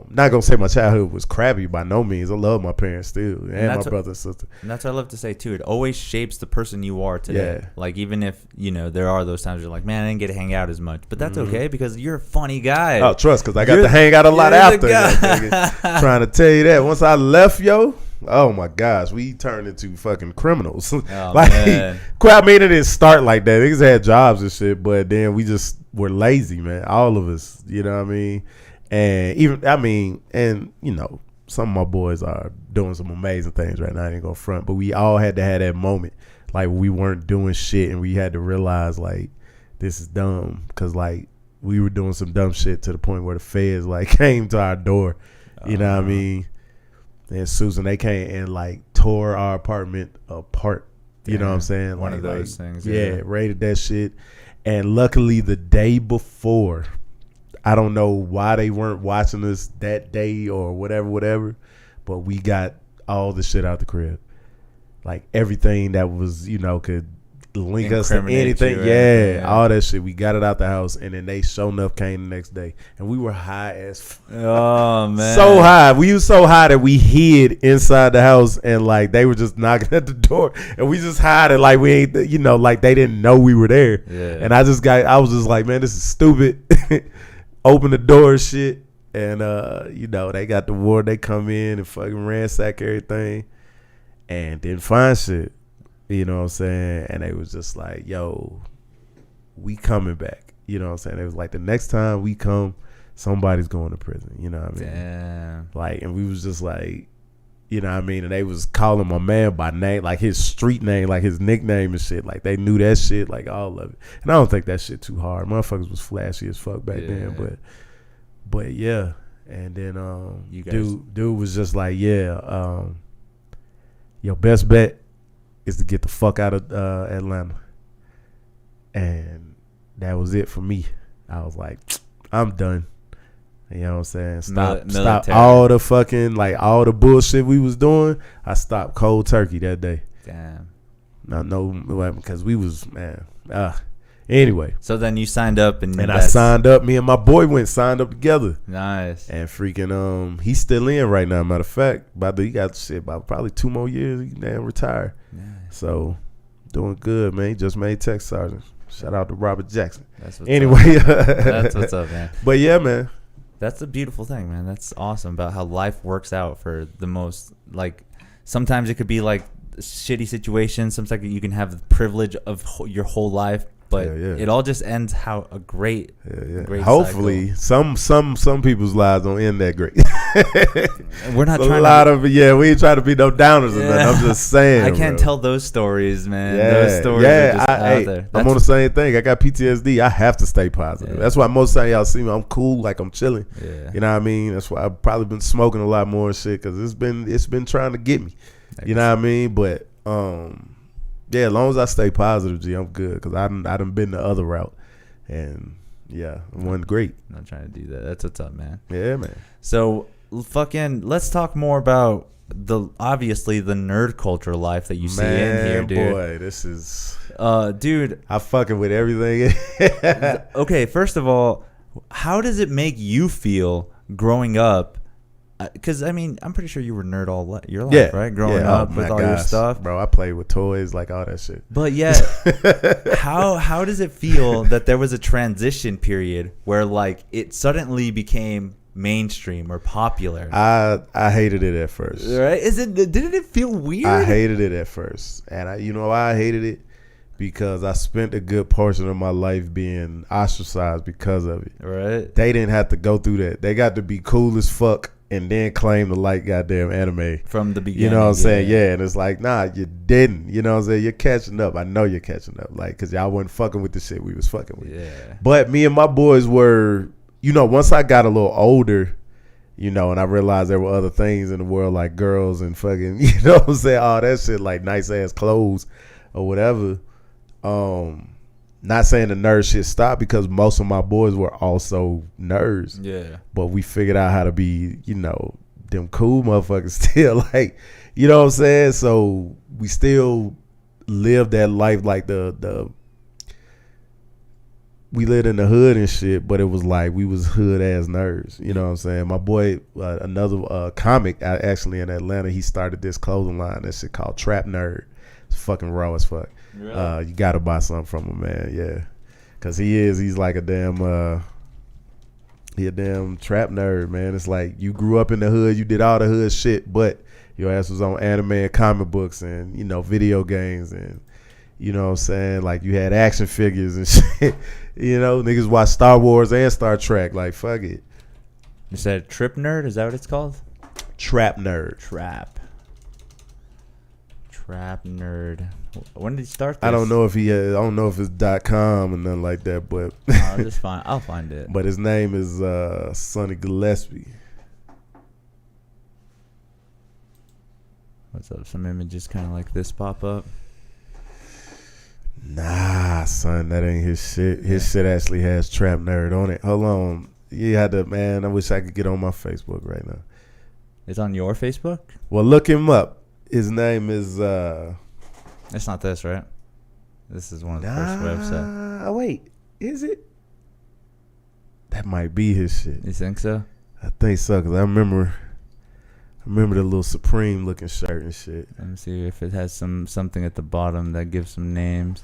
not gonna say my childhood was crappy by no means. I love my parents still, and my brother and sister. And that's what I love to say too. It always shapes the person you are today. Yeah. Like even if there are those times you're like, man, I didn't get to hang out as much, but that's okay because you're a funny guy. Oh, trust, because I got to hang out a lot after. Trying to tell you that once I left, oh my gosh, we turned into fucking criminals. Oh, man. I mean, it didn't start like that. Niggas had jobs and shit, but then we just were lazy, man. All of us, you know what I mean? And some of my boys are doing some amazing things right now. I ain't gonna front, but we all had to have that moment, like we weren't doing shit, and we had to realize like this is dumb, because like we were doing some dumb shit to the point where the feds like came to our door, you know what I mean? And Susan, they came and like tore our apartment apart. You know what I'm saying? One of those things. Yeah, raided that shit. And luckily the day before, I don't know why they weren't watching us that day or whatever, but we got all the shit out the crib. Like everything that was, could link us to anything. Yeah, all that shit. We got it out the house, and then they sure enough came the next day. And we were high as oh, man. So high. We was so high that we hid inside the house, and like they were just knocking at the door, and we just hide it like we ain't, like they didn't know we were there. Yeah. And I was just like, man, this is stupid. Open the door and shit, and they got the ward. They come in and fucking ransack everything, and didn't find shit. You know what I'm saying? And they was just like, yo, we coming back. You know what I'm saying? It was like, the next time we come, somebody's going to prison. You know what I mean? Damn. Like, and we was just like, you know what I mean? And they was calling my man by name, like his street name, like his nickname and shit. Like, they knew that shit, like all of it. And I don't think that shit too hard. Motherfuckers was flashy as fuck back then. But yeah. And then dude was just like, yeah, your best bet is to get the fuck out of Atlanta. And that was it for me. I was like, I'm done. You know what I'm saying? Stop all the fucking, like, all the bullshit we was doing. I stopped cold turkey that day. Damn. No, because we was, man. Anyway. So then you signed up. And I signed up. Me and my boy signed up together. Nice. And freaking, he's still in right now. Matter of fact, he got shit about probably 2 more years. He damn retired. Nice. So, doing good, man. He just made tech sergeant. Shout out to Robert Jackson. That's what's up, man. But yeah, man. That's a beautiful thing, man. That's awesome about how life works out for the most, like, sometimes it could be like a shitty situation. Sometimes you can have the privilege of your whole life, but it all just ends how a great hopefully cycle. some people's lives don't end that great. We're not trying we ain't trying to be no downers or nothing. I'm just saying, I can't tell those stories, man. Those stories are just out there. I'm on the same thing. I got PTSD. I have to stay positive. That's why most of y'all see me, I'm cool, like I'm chilling. You know what I mean? That's why I've probably been smoking a lot more and shit, because it's been trying to get me. You know what I mean? But as long as I stay positive, G, I'm good, because I done been the other route, and it wasn't great. I'm not trying to do that. That's what's up, man. Yeah, man. So let's talk more about obviously the nerd culture life that you see in here, dude. Boy, this is dude, I fucking with everything. Okay, first of all, how does it make you feel growing up? Because, I mean, I'm pretty sure you were nerd all your life, right? Growing up with all your stuff. Bro, I played with toys, like all that shit. But yet, how does it feel that there was a transition period where, like, it suddenly became mainstream or popular? I hated it at first. Right? Didn't it feel weird? I hated it at first. And you know why I hated it? Because I spent a good portion of my life being ostracized because of it. Right. They didn't have to go through that. They got to be cool as fuck and then claim to like goddamn anime from the beginning. You know what I'm saying? Yeah, and it's like, nah, you didn't. You know what I'm saying? You're catching up. I know you're catching up. Like, because y'all wasn't fucking with the shit we was fucking with. Yeah. But me and my boys were, once I got a little older, and I realized there were other things in the world, like girls and fucking, you know what I'm saying? All that shit, like nice ass clothes or whatever. Not saying the nerd shit stopped, because most of my boys were also nerds. Yeah. But we figured out how to be, them cool motherfuckers still, like, you know what I'm saying? So we still live that life, like the we lived in the hood and shit, but it was like we was hood ass nerds. You know what I'm saying? My boy, another comic actually in Atlanta, he started this clothing line. That shit called Trap Nerd. It's fucking raw as fuck. Really? You gotta buy something from him, man. Yeah, cause he's like a damn trap nerd, man. It's like you grew up in the hood, you did all the hood shit, but your ass was on anime and comic books and video games and. You know what I'm saying? Like, you had action figures and shit. Niggas watch Star Wars and Star Trek. Like, fuck it. You said Trip Nerd? Is that what it's called? Trap Nerd. Trap Nerd. When did he start this? I don't know if it's .com or nothing like that, but just fine. I'll find it. But his name is Sonny Gillespie. What's up? Some images kind of like this pop up. Nah, son, that ain't his shit. His shit actually has Trap Nerd on it. Hold on. You had to, man, I wish I could get on my Facebook right now. It's on your Facebook? Well, look him up. His name is... It's not this, right? This is one of the first websites. Oh, wait. Is it? That might be his shit. You think so? I think so, because I remember the little Supreme looking shirt and shit. Let me see if it has something at the bottom that gives some names.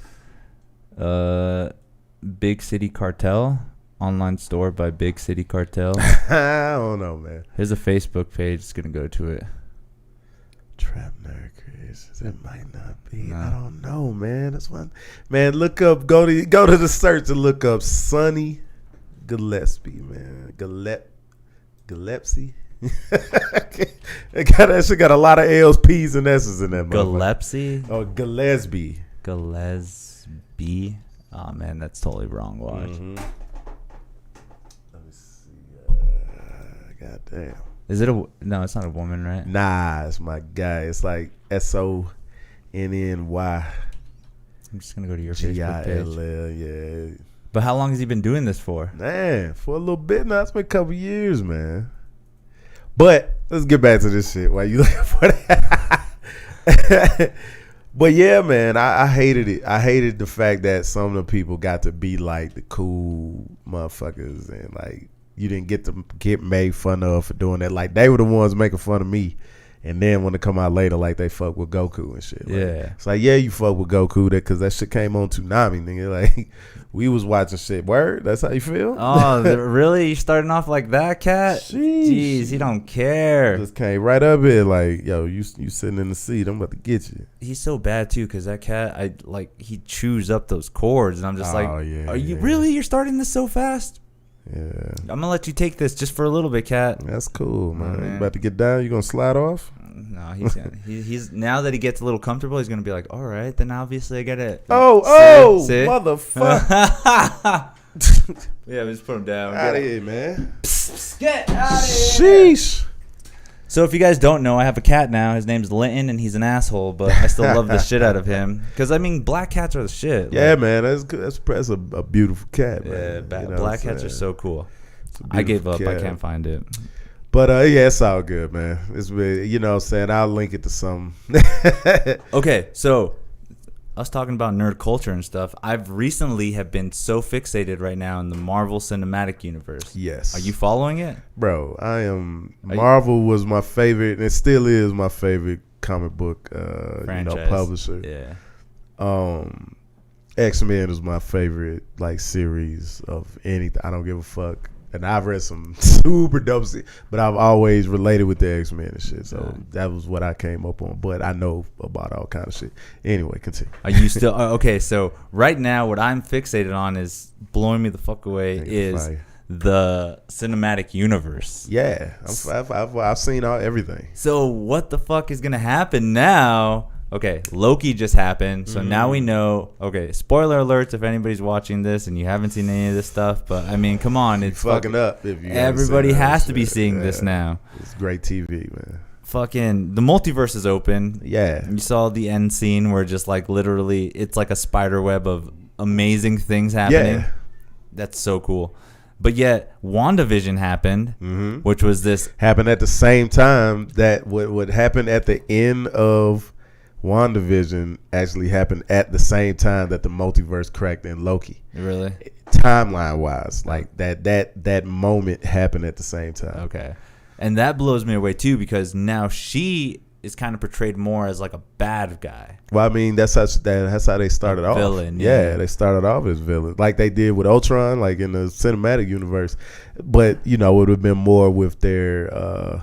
Big City Cartel, online store by Big City Cartel. I don't know, man. Here's a Facebook page. It's gonna go to it. Trap Nerd Creations. That might not be. No. I don't know, man. That's one. Man, look up. Go to the search and look up Sonny Gillespie, man. Gillespie. That shit got a lot of L's, P's, and S's in that motherfucker. Gillespie? Oh, Gillespie. Gillespie. Oh, man, that's totally wrong. Watch. Mm-hmm. Let me see. God damn. Is it no, it's not a woman, right? Nah, it's my guy. It's like SONNY. I'm just going to go to your Facebook page. Yeah. But how long has he been doing this for? Man, for a little bit now. It's been a couple years, man. But let's get back to this shit while you looking for that. But yeah, man, I hated it. I hated the fact that some of the people got to be like the cool motherfuckers and like you didn't get to get made fun of for doing that. Like they were the ones making fun of me. And then when they come out later, like they fuck with Goku and shit. Like, yeah. It's like, yeah, you fuck with Goku because that shit came on Toonami, nigga. Like, we was watching shit. Word? That's how you feel? Oh, really? You starting off like that, Cat? Jeez, he don't care. Just came right up here like, yo, you sitting in the seat. I'm about to get you. He's so bad, too, because that cat, he chews up those cords. And I'm just are you really? You're starting this so fast? Yeah. I'm going to let you take this just for a little bit, Cat. That's cool, man. You about to get down? You going to slide off? No, he's now that he gets a little comfortable, he's going to be like, all right, then obviously I got to. See? Motherfucker. Yeah, just put him down. Out of here, man. Get out of here. Sheesh. So if you guys don't know, I have a cat now. His name's Linton, and he's an asshole, but I still love the shit out of him. Because, I mean, black cats are the shit. Yeah, man. That's good. That's a beautiful cat, man. Yeah, black cats are so cool. I gave up. I can't find it. But, yeah, it's all good, man. It's really, you know what I'm saying? I'll link it to some. Okay, so us talking about nerd culture and stuff, I've recently have been so fixated right now in the Marvel Cinematic Universe. Yes. Are you following it? Bro, I am. Marvel was my favorite, and it still is my favorite comic book publisher. Yeah. XMen is my favorite series of anything. I don't give a fuck. And I've read some super dope shit, but I've always related with the X-Men and shit. So that was what I came up on. But I know about all kind of shit. Anyway, continue. Are you still okay? So right now, what I'm fixated on is blowing me the fuck away is the cinematic universe. Yeah, I've seen everything. So what the fuck is gonna happen now? Okay, Loki just happened, so now we know. Okay, spoiler alerts if anybody's watching this and you haven't seen any of this stuff, but I mean, come on, it's fucking up. If you everybody has to be seeing this now. It's great TV, man. Fucking the multiverse is open. Yeah, you saw the end scene where just literally, it's like a spider web of amazing things happening. Yeah, that's so cool. But yet, WandaVision happened, which was this happened at the same time that what happened at the end of WandaVision actually happened at the same time that the multiverse cracked in Loki. Really? timeline wise, like that moment happened at the same time. Okay. And that blows me away too, because now she is kind of portrayed more as like a bad guy. Well, I mean, that's how they started off. Villain, yeah, they started off as villain, like they did with Ultron, like in the cinematic universe. But it would have been more with their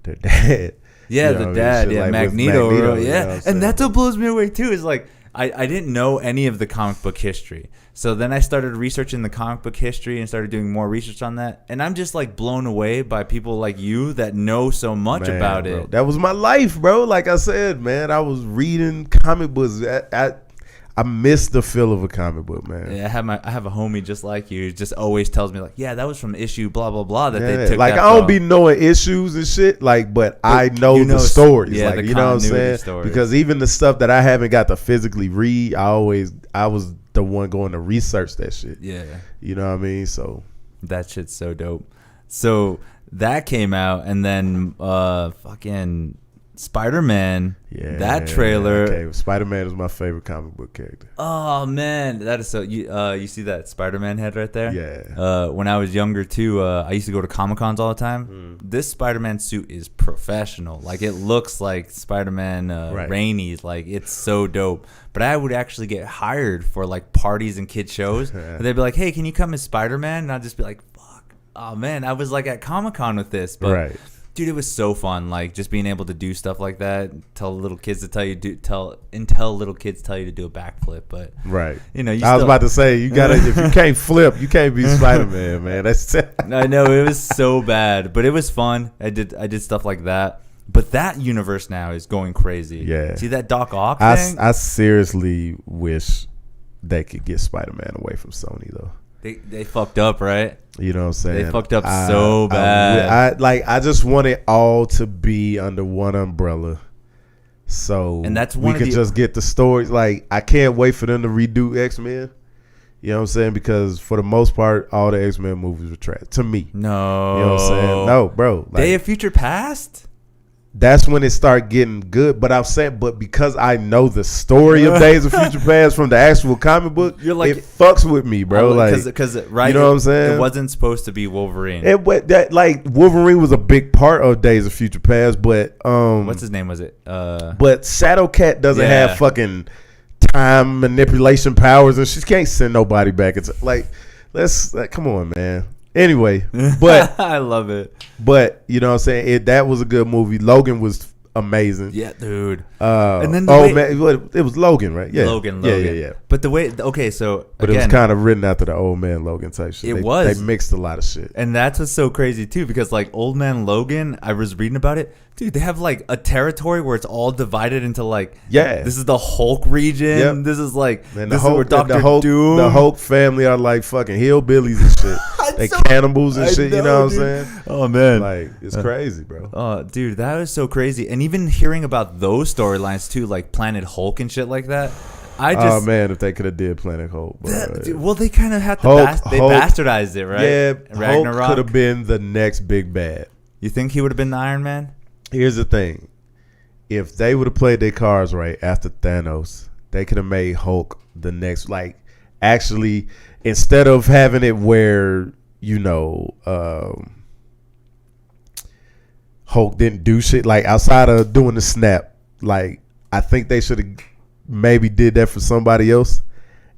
dad. Yeah, the dad, like Magneto, yeah. And that's what blows me away too. Is like I didn't know any of the comic book history. So then I started researching the comic book history and started doing more research on that. And I'm just like blown away by people like you that know so much about it. That was my life, bro. Like I said, man, I was reading comic books. I miss the feel of a comic book, man. Yeah, I have a homie just like you, just always tells me like, yeah, that was from issue blah blah blah that they took. Like that I don't be knowing issues and shit, like, but I know the stories. Yeah, like, the you know what I'm saying? Stories. Because even the stuff that I haven't got to physically read, I was the one going to research that shit. Yeah. You know what I mean? So that shit's so dope. So that came out, and then fucking Spider-Man. Yeah, that trailer. Okay, Spider-Man is my favorite comic book character. Oh man, that is so. You see that Spider-Man head right there? Yeah. When I was younger too, I used to go to Comic-Cons all the time. This Spider-Man suit is professional. Like it looks like Spider-Man Rainey's. Like it's so dope. But I would actually get hired for like parties and kid shows. And they'd be like, "Hey, can you come as Spider-Man?" And I'd just be like, "Fuck, oh man, I was like at Comic-Con with this." But right. Dude, it was so fun, like just being able to do stuff like that. Tell little kids to tell little kids tell you to do a backflip, but right. I was about to say you gotta if you can't flip, you can't be Spider-Man, man. That's I know it was so bad, but it was fun. I did stuff like that. But that universe now is going crazy. Yeah. See that Doc Ock thing? I seriously wish they could get Spider-Man away from Sony though. They fucked up, right? You know what I'm saying? They fucked up so bad. I just want it all to be under one umbrella, so and that's we could just get the stories. Like I can't wait for them to redo X-Men. You know what I'm saying? Because for the most part, all the X-Men movies were trash to me. No, you know what I'm saying? No, bro. Like, Day of Future Past. That's when it started getting good. But I'm saying, because I know the story of Days of Future Past from the actual comic book, you're like, it fucks with me, bro. Because right, you know what I'm saying? It wasn't supposed to be Wolverine. Wolverine was a big part of Days of Future Past, but what's his name was it? But Shadowcat doesn't have fucking time manipulation powers, and she can't send nobody back. It's like, come on, man. Anyway, but I love it. But you know what I'm saying? That was a good movie. Logan was amazing. Yeah, dude. And then it was Logan, right? Yeah. Logan. Yeah. But the way, okay, so but again, it was kind of written after the Old Man Logan type shit. They mixed a lot of shit, and that's what's so crazy too, because like Old Man Logan, I was reading about it, dude. They have like a territory where it's all divided into like, this is the Hulk region. Yep. This is like, and this is where Dr. Doom, the Hulk family are like fucking hillbillies and shit. They cannibals and shit. You know what I'm saying? Oh man, like it's crazy, bro. Oh, dude, that was so crazy. And even hearing about those storylines too, like Planet Hulk and shit like that. Oh man, if they could have did Planet Hulk, well, they kind of had to they bastardized it, right? Yeah, Ragnarok Hulk could have been the next big bad. You think he would have been the Iron Man? Here's the thing: if they would have played their cards right after Thanos, they could have made Hulk the next. Like, actually, instead of having it where Hulk didn't do shit, like outside of doing the snap, like I think they should have maybe did that for somebody else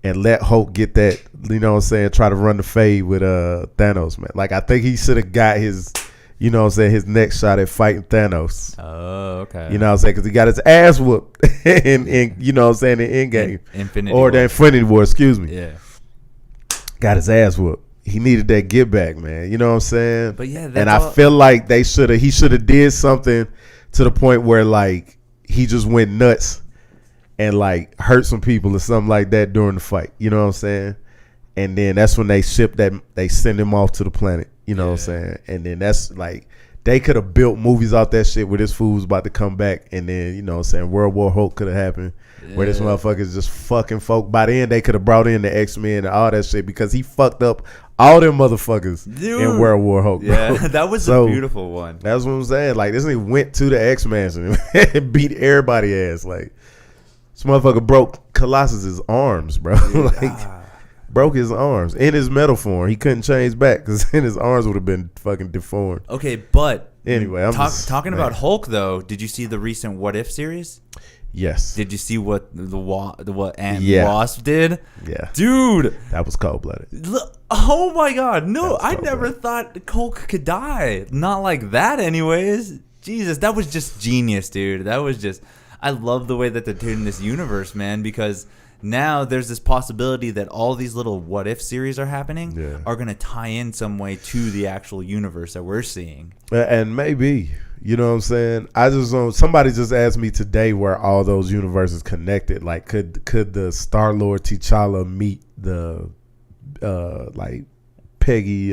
and let Hulk get that, you know what I'm saying, try to run the fade with Thanos, man. Like I think he should have got his, you know what I'm saying, his next shot at fighting Thanos. Oh, okay. You know what I'm saying, because he got his ass whooped in you know what I'm saying, in Endgame. The Infinity War, excuse me. Yeah. Got his ass whooped. He needed that get back, man. You know what I'm saying? But yeah, and I feel like he should have did something to the point where like he just went nuts and like hurt some people or something like that during the fight. You know what I'm saying? And then that's when they send him off to the planet. You know what I'm saying? And then that's like they could have built movies out that shit where this fool was about to come back, and then you know what I'm saying, World War Hulk could have happened. Where this motherfucker's just fucking folk. By then they could have brought in the X-Men and all that shit because he fucked up all them motherfuckers in World War Hulk. Bro. Yeah, that was a beautiful one. That's what I'm saying. Like this nigga went to the X-Men and beat everybody ass. Like this motherfucker broke Colossus's arms, bro. broke his arms in his metal form. He couldn't change back because then his arms would have been fucking deformed. Okay, but anyway, I'm talking about Hulk though. Did you see the recent What If series? Yes. Did you see what Wasp did? Yeah, dude, that was cold blooded. Oh my God, no! I never thought Hulk could die. Not like that, anyways. Jesus, that was just genius, dude. That was just. I love the way that they're doing this universe, man, because now there's this possibility that all these little what if series are happening are going to tie in some way to the actual universe that we're seeing. And maybe, you know what I'm saying? I just don't, somebody just asked me today where all those universes connected. Like, could the Star-Lord T'Challa meet the like Peggy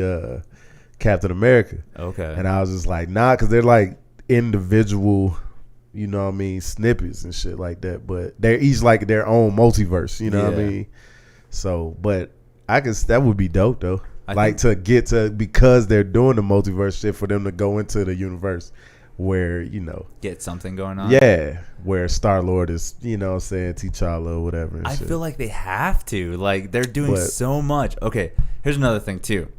Captain America? Okay. And I was just like, nah, because they're like individual, you know what I mean, snippets and shit like that. But they're each like their own multiverse, you know what I mean? So, but I guess that would be dope though. To get to, because they're doing the multiverse shit, for them to go into the universe where, you know, get something going on. Yeah, where Star-Lord is, you know what I'm saying, T'Challa or whatever. And I shit. feel like they have to. Like, they're doing so much. Okay, here's another thing too.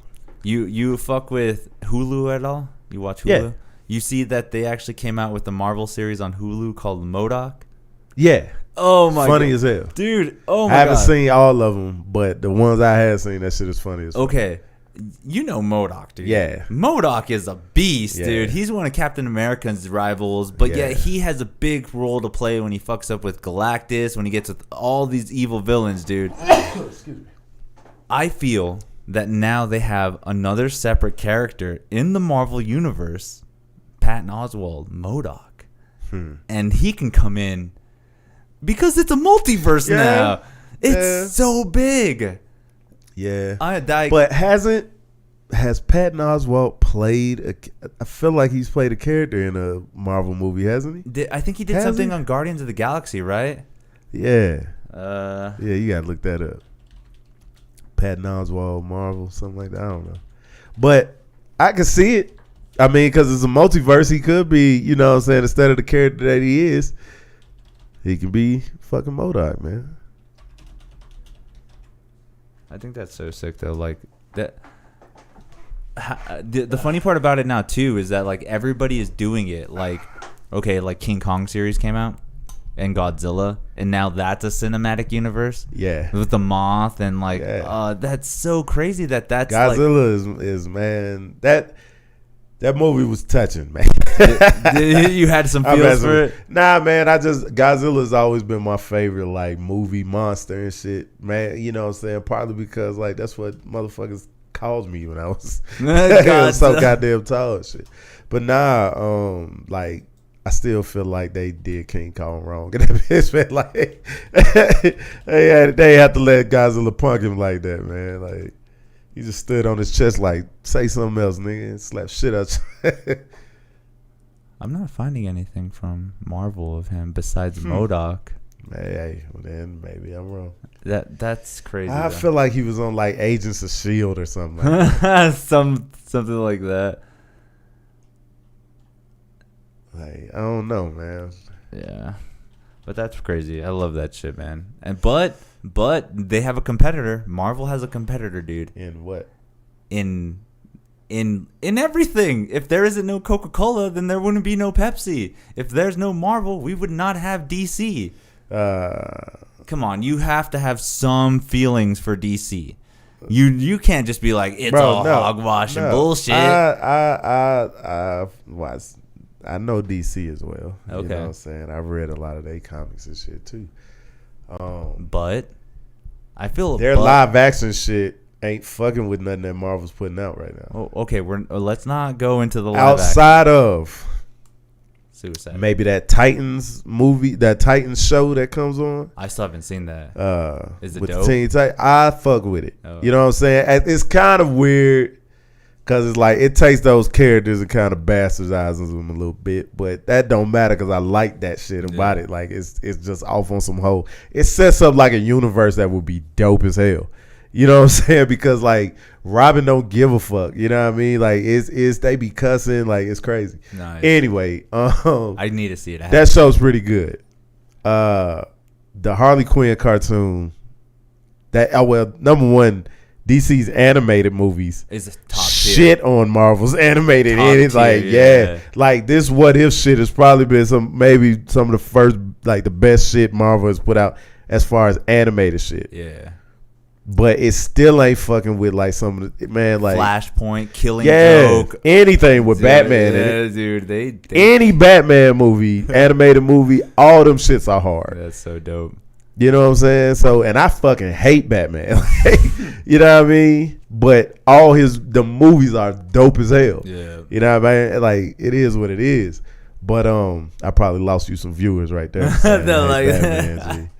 You fuck with Hulu at all? You watch Hulu? Yeah. You see that they actually came out with the Marvel series on Hulu called MODOK? Yeah. Oh my funny God. As hell. Dude, oh my God. I haven't seen all of them, but the ones I have seen, that shit is funny as fuck. Okay. You know MODOK, dude. Yeah. MODOK is a beast, dude. He's one of Captain America's rivals, but yet he has a big role to play when he fucks up with Galactus, when he gets with all these evil villains, dude. Excuse me. I feel that now they have another separate character in the Marvel universe, Patton Oswalt, MODOK. And he can come in because it's a multiverse now. It's so big. Yeah. But has Patton Oswalt played I feel like he's played a character in a Marvel movie, hasn't he? I think he did something on Guardians of the Galaxy, right? Yeah. You gotta look that up. Patton Oswalt, Marvel, something like that. I don't know. But I can see it. I mean, because it's a multiverse, he could be, you know what I'm saying, instead of the character that he is, he can be fucking MODOK, man. I think that's so sick, though. Like, that. The funny part about it now, too, is that, like, everybody is doing it. Like, okay, like King Kong series came out and Godzilla, and now that's a cinematic universe. Yeah. With the Moth and, like, that's so crazy that's Godzilla like, is man, that movie was touching, man. You had some feels for it? Nah, man, Godzilla's always been my favorite, like, movie monster and shit, man. You know what I'm saying? Partly because, like, that's what motherfuckers called me when I was so goddamn tall and shit. But nah, like, I still feel like they did King Kong wrong. And that bitch, man, like, they had to let Godzilla punk him like that, man. Like, he just stood on his chest like, say something else, nigga, and slap shit out you. I'm not finding anything from Marvel of him besides MODOK. Hey, well then maybe I'm wrong. That's crazy. I feel like he was on like Agents of S.H.I.E.L.D. or something like that. Something like that. Like, I don't know, man. Yeah. But that's crazy. I love that shit, man. And but they have a competitor. Marvel has a competitor, dude. In what? In everything. If there isn't no Coca-Cola, then there wouldn't be no Pepsi. If there's no Marvel, we would not have DC. Come on, you have to have some feelings for DC. You can't just be like, it's all hogwash and bullshit. I know DC as well. Okay. You know what I'm saying? I've read a lot of their comics and shit too. But I feel their live action shit ain't fucking with nothing that Marvel's putting out right now. Oh, okay, let's not go into the live outside of Suicide. Maybe that Titans movie, that Titans show that comes on. I still haven't seen that. Is it with dope? The Teen Titans, I fuck with it. Oh. You know what I'm saying? It's kind of weird because it's like it takes those characters and kind of bastardizes them a little bit, but that don't matter because I like that shit about it. Like it's just off on some whole. It sets up like a universe that would be dope as hell. You know what I'm saying? Because like Robin don't give a fuck. You know what I mean? Like it's they be cussing like it's crazy. Nice. Anyway, I need to see it. That show's pretty good. The Harley Quinn cartoon, Number one, DC's animated movies is top shit tier. on Marvel's animated. Top And it's tier, like, like this what if shit has probably been some of the first, like the best shit Marvel has put out as far as animated shit. Yeah. But it still ain't fucking with like some of the, man, like Flashpoint, Killing Joke. Anything with Batman in it. Dude, they Any Batman movie, animated movie, all them shits are hard. That's so dope. You know what I'm saying? So, and I fucking hate Batman. You know what I mean? But the movies are dope as hell. Yeah. You know what I mean? Like, it is what it is. But I probably lost you some viewers right there. They're like, Batman,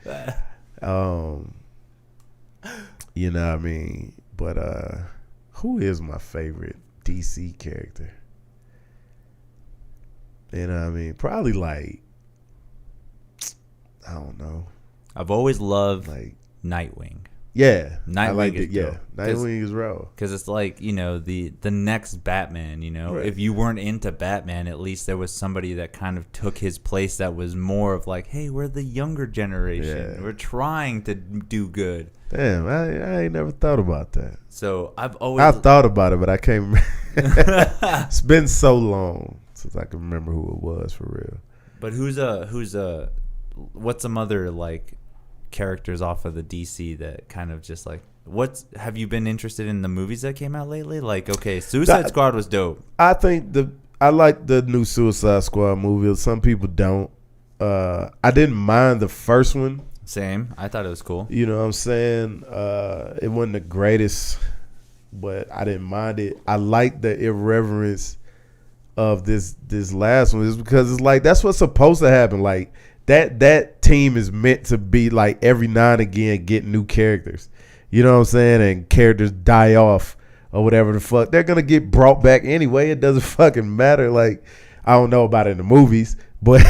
you know what I mean? But who is my favorite DC character? You know what I mean? Probably like, I don't know. I've always loved like Nightwing. Yeah, Nightwing I like is it. Yeah, dope. Nightwing is raw. Because it's like, you know, the next Batman, you know. Right. If you weren't into Batman, at least there was somebody that kind of took his place that was more of like, hey, we're the younger generation. Yeah. We're trying to do good. Damn, I ain't never thought about that. So I thought about it, but I can't remember. It's been so long since I can remember who it was for real. But what's some other like characters off of the DC that kind of just like, have you been interested in the movies that came out lately? Like, okay, Suicide Squad was dope. I think I like the new Suicide Squad movie. Some people don't. I didn't mind the first one. Same. I thought it was cool. You know what I'm saying? It wasn't the greatest, but I didn't mind it. I like the irreverence of this last one. Is because it's like that's what's supposed to happen. Like that team is meant to be like every now and again get new characters. You know what I'm saying? And characters die off or whatever the fuck. They're gonna get brought back anyway. It doesn't fucking matter. Like, I don't know about it in the movies, but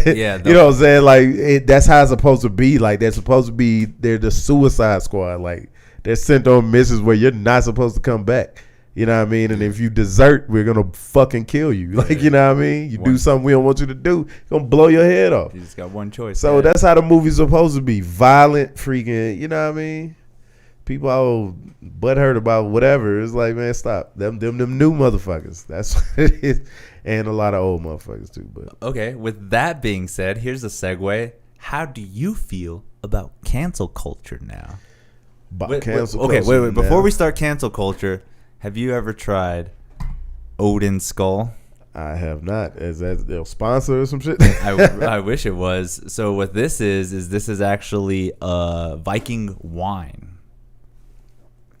yeah, you know what I'm saying? Like that's how it's supposed to be. Like they're the Suicide Squad. Like they're sent on missions where you're not supposed to come back. You know what I mean? And if you desert, we're gonna fucking kill you. Like, you know what I mean? You do something we don't want you to do, it's gonna blow your head off. You just got one choice. So that's how the movie's supposed to be. Violent, freaking, you know what I mean? People all butthurt about whatever. It's like, man, stop. Them new motherfuckers. That's what it is. And a lot of old motherfuckers too. But okay, with that being said, here's a segue. How do you feel about cancel culture now? Wait. Before we start cancel culture, have you ever tried Odin Skull? I have not. Is that their sponsor or some shit? I wish it was. So what this is actually Viking wine.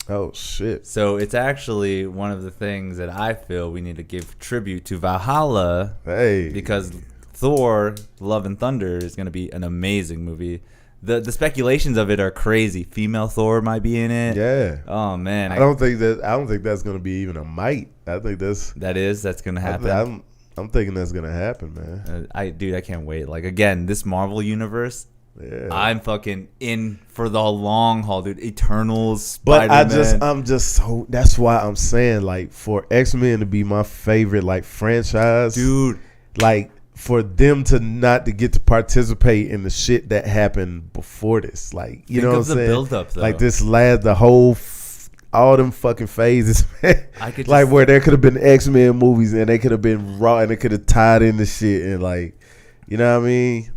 Oh, shit. So it's actually one of the things that I feel we need to give tribute to Valhalla. Hey. Because Thor, Love and Thunder is going to be an amazing movie. The speculations of it are crazy. Female Thor might be in it. Yeah. Oh man. I don't think that's gonna be even a might. I think that's gonna happen. I'm thinking that's gonna happen, man. I can't wait. Like again, this Marvel universe. Yeah. I'm fucking in for the long haul, dude. Eternals, Spider-Man. But I'm just so. That's why I'm saying, like, for XMen to be my favorite, like, franchise, dude. Like, for them to get to participate in the shit that happened before this, like, you know what I'm saying? Build up, though. Like this all them fucking phases, man. Like where there could have been X-Men movies and they could have been raw and they could have tied in the shit and like, you know what I mean?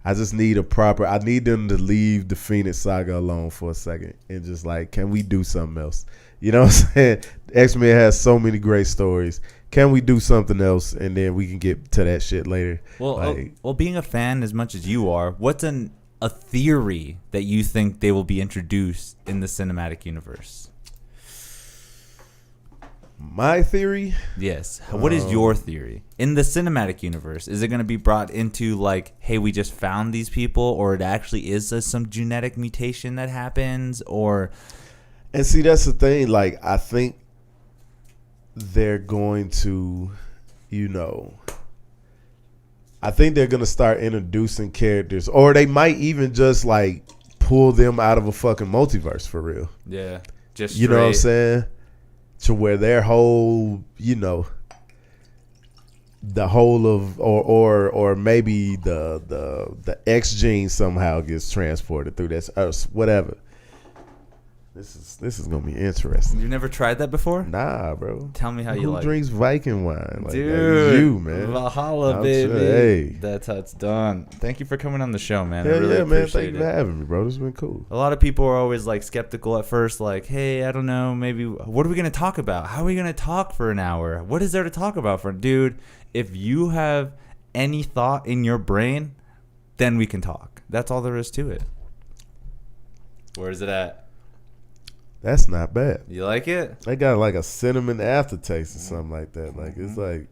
I just need I need them to leave the Phoenix Saga alone for a second and just like, can we do something else? You know what I'm saying? X-Men has so many great stories. Can we do something else and then we can get to that shit later? Well, being a fan as much as you are, what's a theory that you think they will be introduced in the cinematic universe? My theory? Yes. What is your theory? In the cinematic universe, is it going to be brought into like, hey, we just found these people, or it actually is some genetic mutation that happens, or... And see, that's the thing. Like, I think they're going to, I think they're going to start introducing characters, or they might even just like pull them out of a fucking multiverse for real. Yeah. Just you know what I'm saying? To where their whole, the whole of or maybe the X gene somehow gets transported through this earth, whatever. This is gonna be interesting. You never tried that before? Nah, bro. Tell me how you Who like drinks Viking wine? Like, dude, you, man. Valhalla, baby. Sure, hey. That's how it's done. Thank you for coming on the show, man. I Hell really yeah, man. appreciate Thank you for having me, bro. This has been cool. A lot of people are always like skeptical at first, like, hey, I don't know, maybe what are we gonna talk about? How are we gonna talk for an hour? What is there to talk about for dude? If you have any thought in your brain, then we can talk. That's all there is to it. Where is it at? That's not bad. You like it? They got like a cinnamon aftertaste or something like that. Like it's like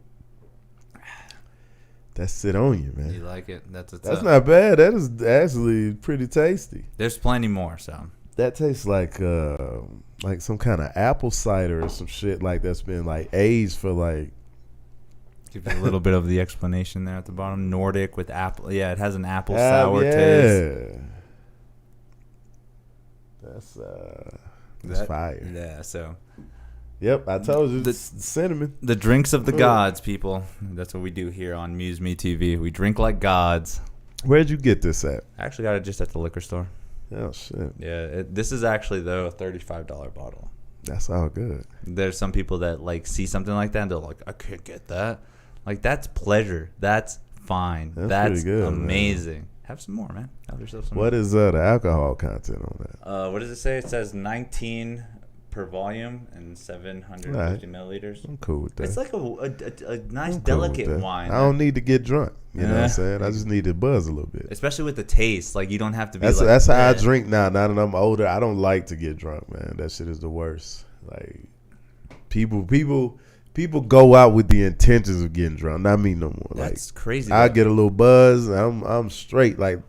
that sit on you, man. You like it? That's not bad. That is actually pretty tasty. There's plenty more, so that tastes like some kind of apple cider or some shit like that's been like aged for like. Give you a little bit of the explanation there at the bottom. Nordic with apple. Yeah, it has an apple sour taste. That's fire. Yeah, so. Yep, I told you. Cinnamon. The drinks of the gods, people. That's what we do here on MuseMe TV. We drink like gods. Where'd you get this at? I actually got it just at the liquor store. Oh, shit. Yeah, this is actually, though, a $35 bottle. That's all good. There's some people that, like, see something like that, and they're like, I can't get that. Like, that's pleasure. That's fine. That's good, amazing. Man. Have some more, man. Have yourself some What more. Is the alcohol content on that? What does it say? It says 19 per volume and 750 milliliters. I'm cool with that. It's like a nice, delicate wine. I don't need to get drunk. You know what I'm saying? I just need to buzz a little bit. Especially with the taste. Like, you don't have to be That's how I drink now. Now that I'm older, I don't like to get drunk, man. That shit is the worst. Like, people go out with the intentions of getting drunk. Not me no more. That's crazy. I get a little buzz, and I'm straight. Like,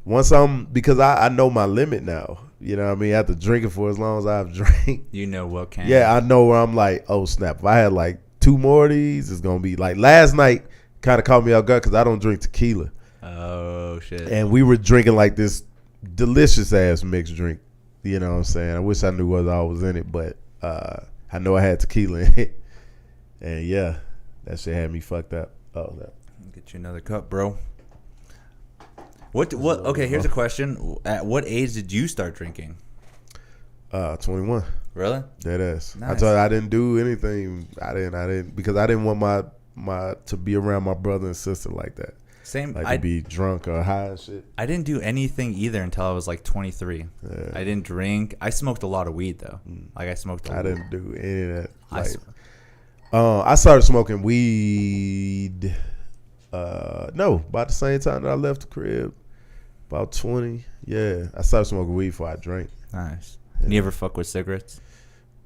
once because I know my limit now. You know what I mean? After drinking for as long as I've drank. You know what can. Yeah, I know where I'm like, oh, snap. If I had like 2 more of these, it's going to be like last night kind of caught me off guard because I don't drink tequila. Oh, shit. And we were drinking like this delicious ass mixed drink. You know what I'm saying? I wish I knew what all was in it, but I know I had tequila in it. And yeah, that shit had me fucked up. Oh, no. Get you another cup, bro. What? Okay, here's a question. At what age did you start drinking? 21. Really? That ass. Nice. I told you I didn't do anything. I didn't because I didn't want my to be around my brother and sister like that. Same. Like to be drunk or high and shit. I didn't do anything either until I was like 23. Yeah. I didn't drink. I smoked a lot of weed though. Like I smoked. I didn't do any of that. Like, I started smoking weed. No, about the same time that I left the crib. About 20. Yeah, I started smoking weed before I drank. Nice. Yeah. You ever fuck with cigarettes?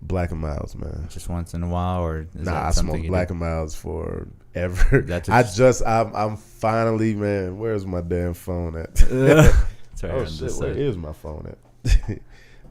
Black and Milds, man. Just once in a while, or I smoked Black and Milds forever. I'm finally, man. Where's my damn phone at? Sorry, oh shit, where is my phone at?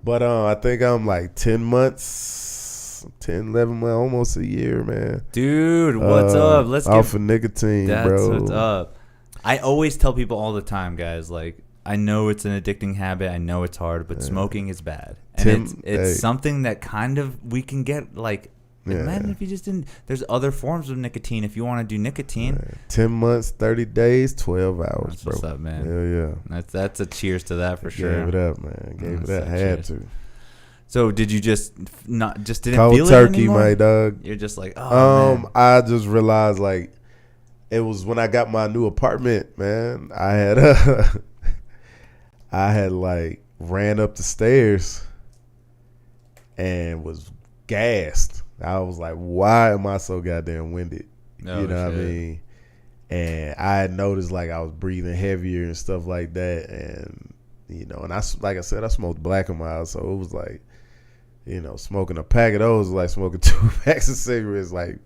But I think I'm like 10 months, 10, 11 months, almost a year, man. Dude, what's up? Let's get off of nicotine, bro. That's what's up. I always tell people all the time, guys, like, I know it's an addicting habit. I know it's hard, but smoking is bad. And it's something that kind of we can get, like, imagine if you just didn't. There's other forms of nicotine if you want to do nicotine. 10 months, 30 days, 12 hours, that's bro. What's up, man? Hell yeah. That's a cheers to that for sure. Gave it up, man. Gave it up. Had to. So did you just didn't cold feel turkey, it anymore? my dog. You're just like, oh, man. I just realized, like, it was when I got my new apartment, man. I had like ran up the stairs and was gassed. I was like, why am I so goddamn winded? Oh, you know what I mean? And I had noticed like I was breathing heavier and stuff like that. And, you know, and like I said, I smoked Black and Mild. So it was like, you know, smoking a pack of those was like smoking 2 packs of cigarettes, like,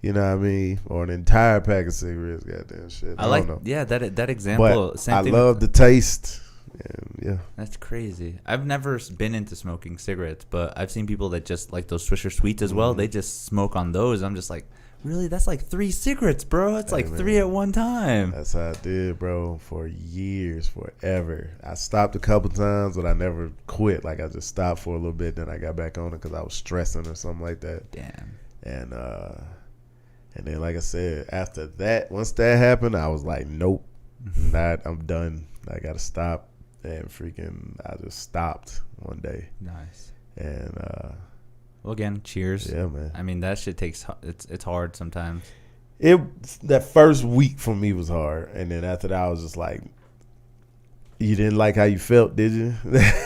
you know what I mean? Or an entire pack of cigarettes, goddamn shit. I don't know. Yeah, that example. But same thing. I love the taste. And yeah. That's crazy. I've never been into smoking cigarettes, but I've seen people that just like those Swisher Sweets as well. They just smoke on those. I'm just like, really? That's like 3 cigarettes, bro. That's like 3 at one time. That's how I did, bro, for years, forever. I stopped a couple times, but I never quit. Like, I just stopped for a little bit, then I got back on it because I was stressing or something like that. Damn. And, And then, like I said, after that, once that happened, I was like, nope, I'm done. I got to stop. And I just stopped one day. Nice. And, well, again, cheers. Yeah, man. I mean, that shit it's hard sometimes. That first week for me was hard. And then after that, I was just like, you didn't like how you felt, did you?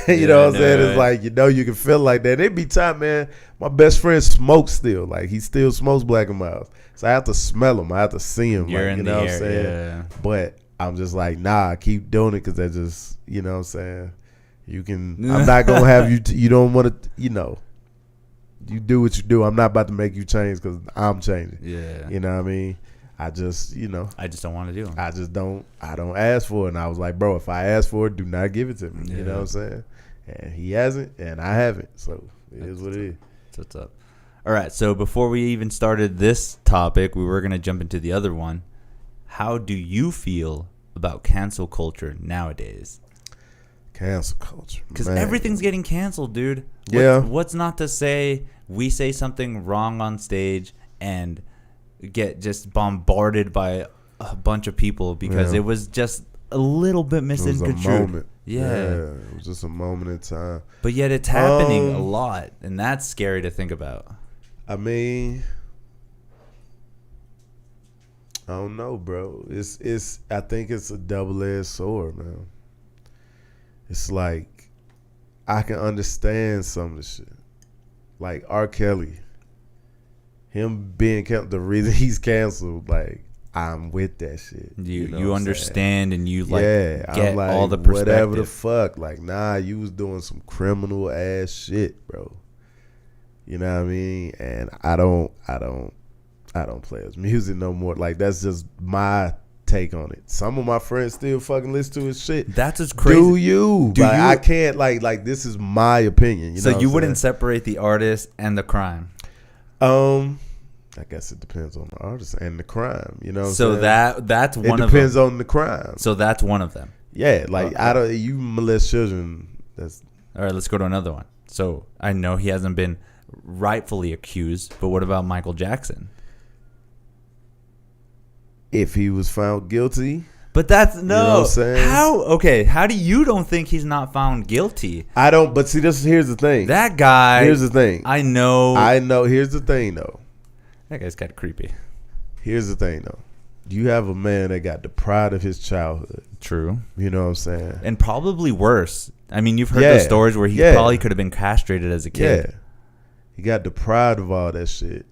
You know what I'm saying? It's like, you can feel like that. It'd be time, man. My best friend smokes still. Like, he still smokes Black and Milds. So I have to smell him. I have to see him. You're like, in you know the what I'm saying? Yeah. But I'm just like, nah, I keep doing it because that just, you know what I'm saying? I'm not going to have you don't want to, you do what you do. I'm not about to make you change because I'm changing. Yeah. You know what I mean? I just don't want to do it. I don't ask for it. And I was like, bro, if I ask for it, do not give it to me. Yeah. You know what I'm saying? And he hasn't, and I haven't. So it is what it is. That's what's up. All right. So before we even started this topic, we were going to jump into the other one. How do you feel about cancel culture nowadays? Cancel culture. Because everything's getting canceled, dude. What's not to say we say something wrong on stage and get just bombarded by a bunch of people because it was just a little bit misconstrued. It was a moment. Yeah, it was just a moment in time. But yet it's happening a lot, and that's scary to think about. I mean, I don't know, bro. I think it's a double-edged sword, man. It's like I can understand some of the shit. Like R. Kelly. Him being canceled, the reason he's canceled, like, I'm with that shit. You understand and you get I'm like, all the perspective. Whatever the fuck. Like, nah, you was doing some criminal ass shit, bro. You know what I mean? And I don't play his music no more. Like, that's just my take on it. Some of my friends still fucking listen to his shit. That's as crazy. Do you? I can't like this is my opinion. So you wouldn't separate the artist and the crime? I guess it depends on the artist and the crime. You know what I'm saying? That's one of them. It depends on the crime. So that's one of them. Yeah, like you molest children. That's all right. Let's go to another one. So I know he hasn't been rightfully accused, but what about Michael Jackson? If he was found guilty. But that's no. You know what I'm saying? How do you don't think he's not found guilty? I don't. But see, here's the thing. That guy. Here's the thing. I know. Here's the thing, though. That guy's kind of creepy. Here's the thing, though. You have a man that got deprived of his childhood. True. You know what I'm saying? And probably worse. I mean, you've heard those stories where he probably could have been castrated as a kid. Yeah. He got deprived of all that shit.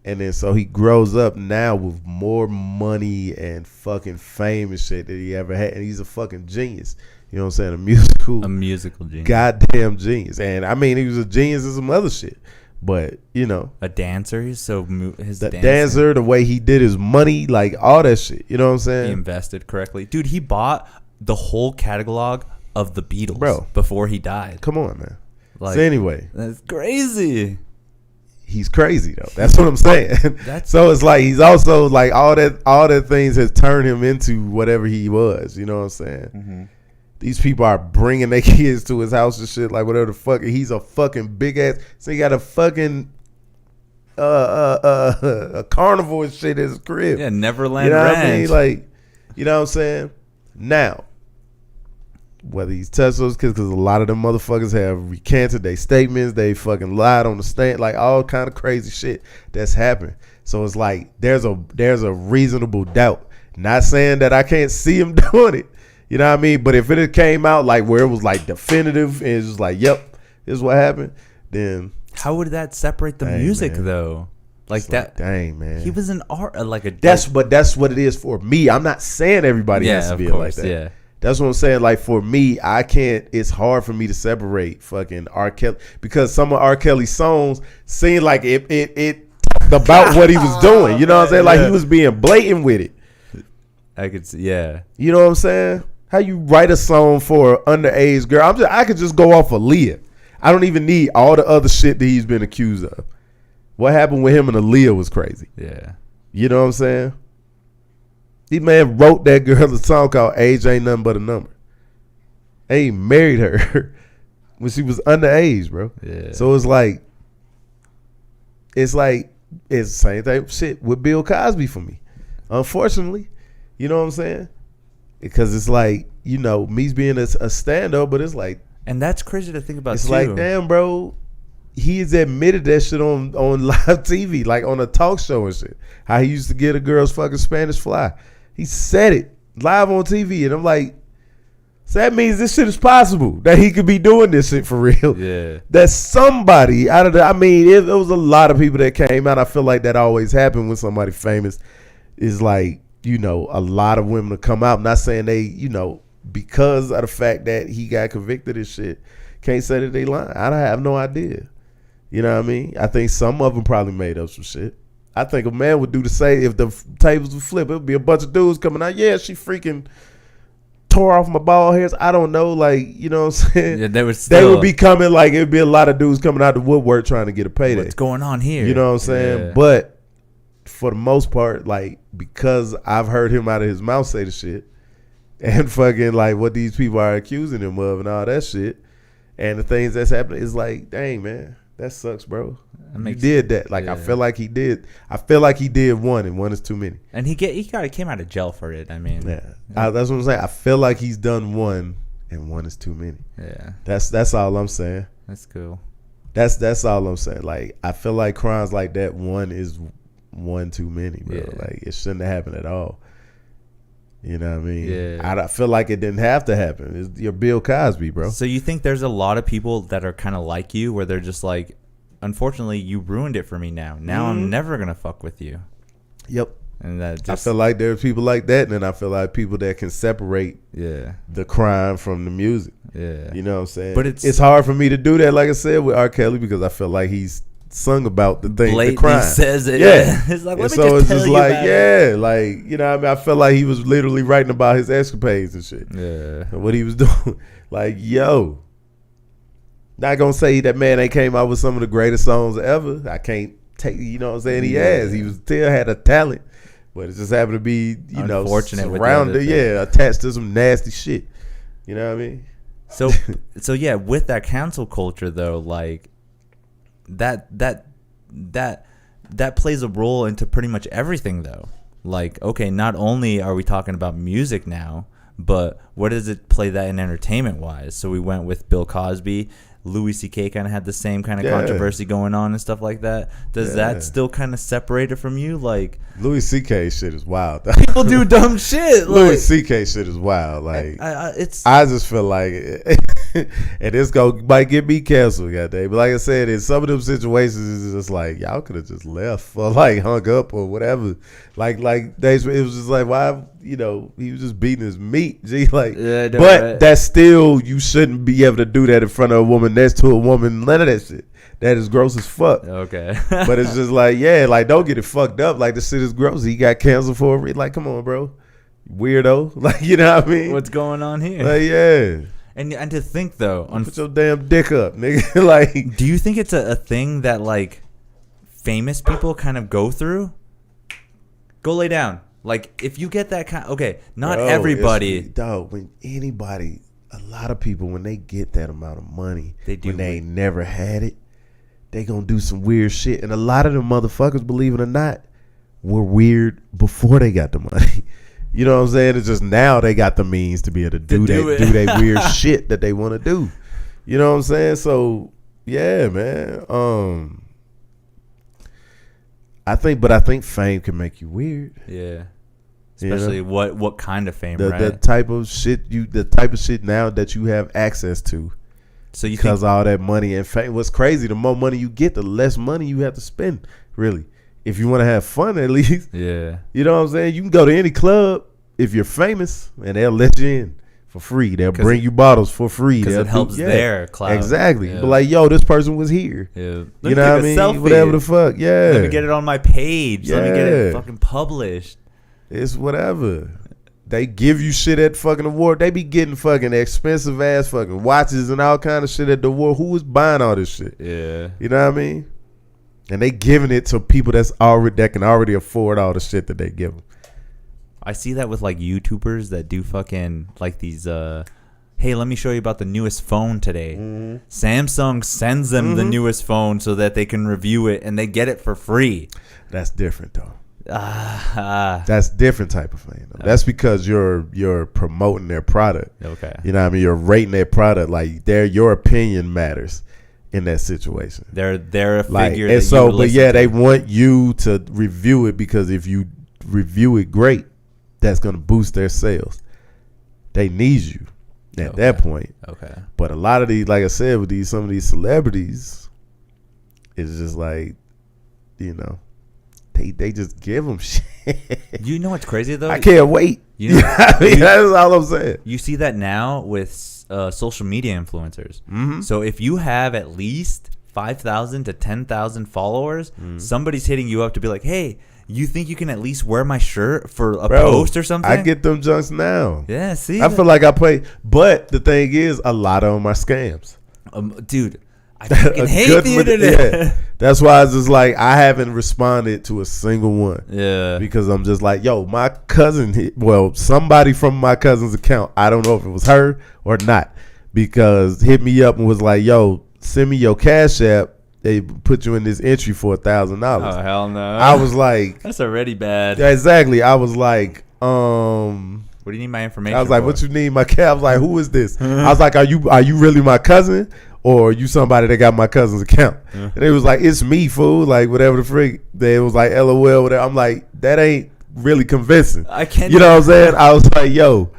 And then so he grows up now with more money and fucking fame and shit that he ever had. And he's a fucking genius. You know what I'm saying? A musical genius. Goddamn genius. And I mean, he was a genius in some other shit. But, a dancer. He's dancer, the way he did his money, like all that shit. You know what I'm saying? He invested correctly. Dude, he bought the whole catalog of the Beatles before he died. Come on, man. So anyway. That's crazy. He's crazy though. That's what I'm saying. So it's like he's also like all that things has turned him into whatever he was. You know what I'm saying? Mm-hmm. These people are bringing their kids to his house and shit, like whatever the fuck. He's a fucking big ass. So he got a fucking a carnival and shit at his crib. Yeah, Neverland Ranch. Ranch. What I mean? Like, you know what I'm saying? Now, whether he's touched those kids, because a lot of them motherfuckers have recanted their statements, they fucking lied on the stand, like all kind of crazy shit that's happened. So it's like there's a reasonable doubt. Not saying that I can't see him doing it. You know what I mean? But if it had came out like where it was like definitive and it's just like, yep, this is what happened, then how would that separate the music though? Like that, dang man, he was an art But that's what it is for me. I'm not saying everybody has to be like that. Yeah, that's what I'm saying. Like for me, I can't. It's hard for me to separate fucking R. Kelly because some of R. Kelly's songs seem like it about what he was doing. You know what I'm saying? Like he was being blatant with it. I could see. Yeah, you know what I'm saying? How you write a song for an underage girl? I could just go off of Aaliyah. I don't even need all the other shit that he's been accused of. What happened with him and Aaliyah was crazy. Yeah. You know what I'm saying? He man wrote that girl a song called Age Ain't Nothing But a Number. And he married her when she was underage, bro. Yeah. So it's like it's the same thing shit with Bill Cosby for me. Unfortunately, you know what I'm saying? Because it's like, you know, me's being a stand-up, but it's like, and that's crazy to think about. It's too. like, damn, bro, he's admitted that shit on live TV, like on a talk show and shit. How he used to get a girl's fucking Spanish fly. He said it live on TV, and I'm like, so that means this shit is possible, that he could be doing this shit for real. Yeah. That somebody out of the, I mean, it was a lot of people that came out. I feel like that always happened when somebody famous is like, you know, a lot of women to come out. I'm not saying they, you know, because of the fact that he got convicted and shit, can't say that they lying. I have no idea. You know what I mean? I think some of them probably made up some shit. I think a man would do the same if the tables would flip. It would be a bunch of dudes coming out. Yeah, she freaking tore off my bald hairs. I don't know, like, you know what I'm saying? Yeah, they would be coming, like, it would be a lot of dudes coming out the woodwork trying to get a payday. What's going on here? You know what I'm saying? Yeah. But for the most part, like, because I've heard him out of his mouth say the shit and fucking like what these people are accusing him of and all that shit and the things that's happening, is like, dang, man, that sucks, bro. You did that. Like, yeah. I feel like he did one, and one is too many. And he came out of jail for it. I mean, yeah. That's what I'm saying. I feel like he's done one, and one is too many. Yeah. That's all I'm saying. That's cool. That's all I'm saying. Like, I feel like crimes like that, one is one too many, bro. Yeah. Like, it shouldn't have happened at all. You know what I mean? Yeah. I feel like it didn't have to happen. You're Bill Cosby, bro. So you think there's a lot of people that are kind of like you, where they're just like, unfortunately, you ruined it for me now. Now I'm never going to fuck with you. Yep. And that just, I feel like there's people like that, and then I feel like people that can separate the crime from the music. Yeah. You know what I'm saying? But it's hard for me to do that, like I said, with R. Kelly, because I feel like he's sung about the thing, the crime. Says it. Yeah. It's like, so it's just like, like, you know what I mean? I felt like he was literally writing about his escapades and shit. Yeah. And what he was doing. Like, yo. Not gonna say that man ain't came out with some of the greatest songs ever. I can't take, you know what I'm saying? He has. He still had a talent. But it just happened to be, you know, surrounded, attached to some nasty shit. You know what I mean? So yeah, with that cancel culture though, like that plays a role into pretty much everything though. Like, okay, not only are we talking about music now, but what does it play that in entertainment wise? So we went with Bill Cosby. Louis C.K. kind of had the same kind of controversy going on and stuff like that. Does that still kind of separate it from you? Like, Louis C.K. shit is wild. People do dumb shit. Louis C.K. shit is wild. Like, I just feel like, and this might get me canceled, goddamn. But like I said, in some of them situations, it's just like, y'all could have just left or like hung up or whatever. Like days, it was just like, why? You know, he was just beating his meat. G, like, but that's still, you shouldn't be able to do that in front of a woman next to a woman. None of that shit. That is gross as fuck. Okay. But it's just like, like, don't get it fucked up. Like, the shit is gross. He got canceled for a reason. Like, come on, bro. Weirdo. Like, you know what I mean? What's going on here? Like, yeah. And to think, though. Put your damn dick up, nigga. Like, do you think it's a thing that, like, famous people kind of go through? Go lay down. Like, if you get that kind, okay, not everybody. Dog, when anybody, a lot of people, when they get that amount of money, when they ain't never had it, they gonna do some weird shit. And a lot of them motherfuckers, believe it or not, were weird before they got the money. You know what I'm saying? It's just now they got the means to be able to do that weird shit that they want to do. You know what I'm saying? So, yeah, man. I think fame can make you weird. Yeah. Especially what kind of fame, right? The type of shit now that you have access to. So you because all that money and fame. What's crazy, the more money you get, the less money you have to spend, really. If you want to have fun, at least. Yeah. You know what I'm saying? You can go to any club if you're famous, and they'll let you in for free. They'll bring you bottles for free. Because it helps their clout. Exactly. Yeah. But like, yo, this person was here. Yeah. You know what I mean? Selfie. Whatever the fuck. Yeah. Let me get it on my page. Yeah. Let me get it fucking published. It's whatever. They give you shit at fucking award. They be getting fucking expensive ass fucking watches and all kind of shit at the award. Who is buying all this shit? Yeah. You know what I mean? And they giving it to people that can already afford all the shit that they give them. I see that with like YouTubers that do fucking like these hey, let me show you about the newest phone today. Samsung sends them the newest phone so that they can review it, and they get it for free. That's different, though. That's different type of thing. Though. That's because you're promoting their product. Okay. You know what I mean? You're rating their product. Like, your opinion matters in that situation. They're a like, figure. And that so, you but yeah, they want you to review it, because if you review it great, that's going to boost their sales. They need you at that point. Okay. But a lot of these, like I said, with some of these celebrities, it's just like, you know, they just give them shit. You know what's crazy though? I can't wait. You know, that's all I'm saying. You see that now with social media influencers. Mm-hmm. So if you have at least 5,000 to 10,000 followers, somebody's hitting you up to be like, hey, you think you can at least wear my shirt for a post or something? I get them junks now. Yeah, see? I feel like I play. But the thing is, a lot of them are scams. Dude, I fucking hate the internet. Yeah. That's why it's just like, I haven't responded to a single one. Yeah. Because I'm just like, yo, my cousin, somebody from my cousin's account, I don't know if it was her or not, because hit me up and was like, yo, send me your Cash App. They put you in this entry for $1,000. Oh, hell no. I was like, that's already bad. Yeah, exactly. I was like, what do you need my information I was like, for? what you need my cat? I was like, who is this? I was like, are you really my cousin? Or are you somebody that got my cousin's account? And it was like, it's me, fool. Like, whatever the freak. They was like, LOL, whatever. I'm like, that ain't really convincing. I can't. You know what I'm saying? I was like, yo,